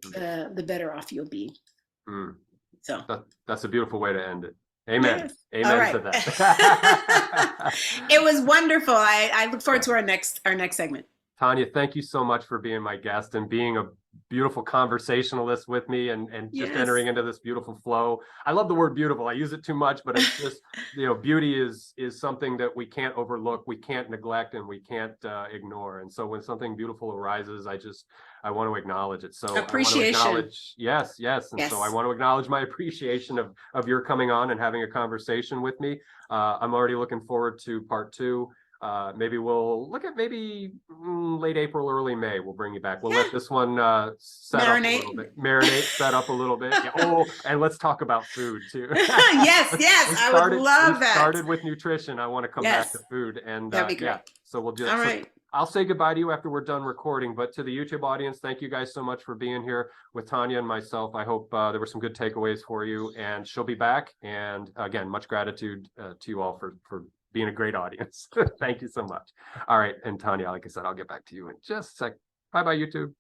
the better off you'll be. So that's a beautiful way to end it. Amen. Yes. Amen to that. It was wonderful. I look forward to our next segment. Tanya, thank you so much for being my guest and being a beautiful conversationalist with me and just entering into this beautiful flow. I love the word beautiful. I use it too much, but it's just, beauty is something that we can't overlook, we can't neglect, and we can't ignore. And so when something beautiful arises, I want to acknowledge it. So appreciation. I want to acknowledge, yes. And so I want to acknowledge my appreciation of your coming on and having a conversation with me. I'm already looking forward to part 2. Maybe we'll look at late April, early May. We'll bring you back. We'll let this one set up a little bit. Marinate, set up a little bit. Yeah. Oh, and let's talk about food too. Yes, I would love that. Started with nutrition. I want to come back to food, and that'd be great. So we'll just, All right. I'll say goodbye to you after we're done recording, but to the YouTube audience, thank you guys so much for being here with Tanya and myself. I hope there were some good takeaways for you, and she'll be back. And again, much gratitude to you all for being a great audience. Thank you so much. All right. And Tanya, like I said, I'll get back to you in just a sec. Bye-bye, YouTube.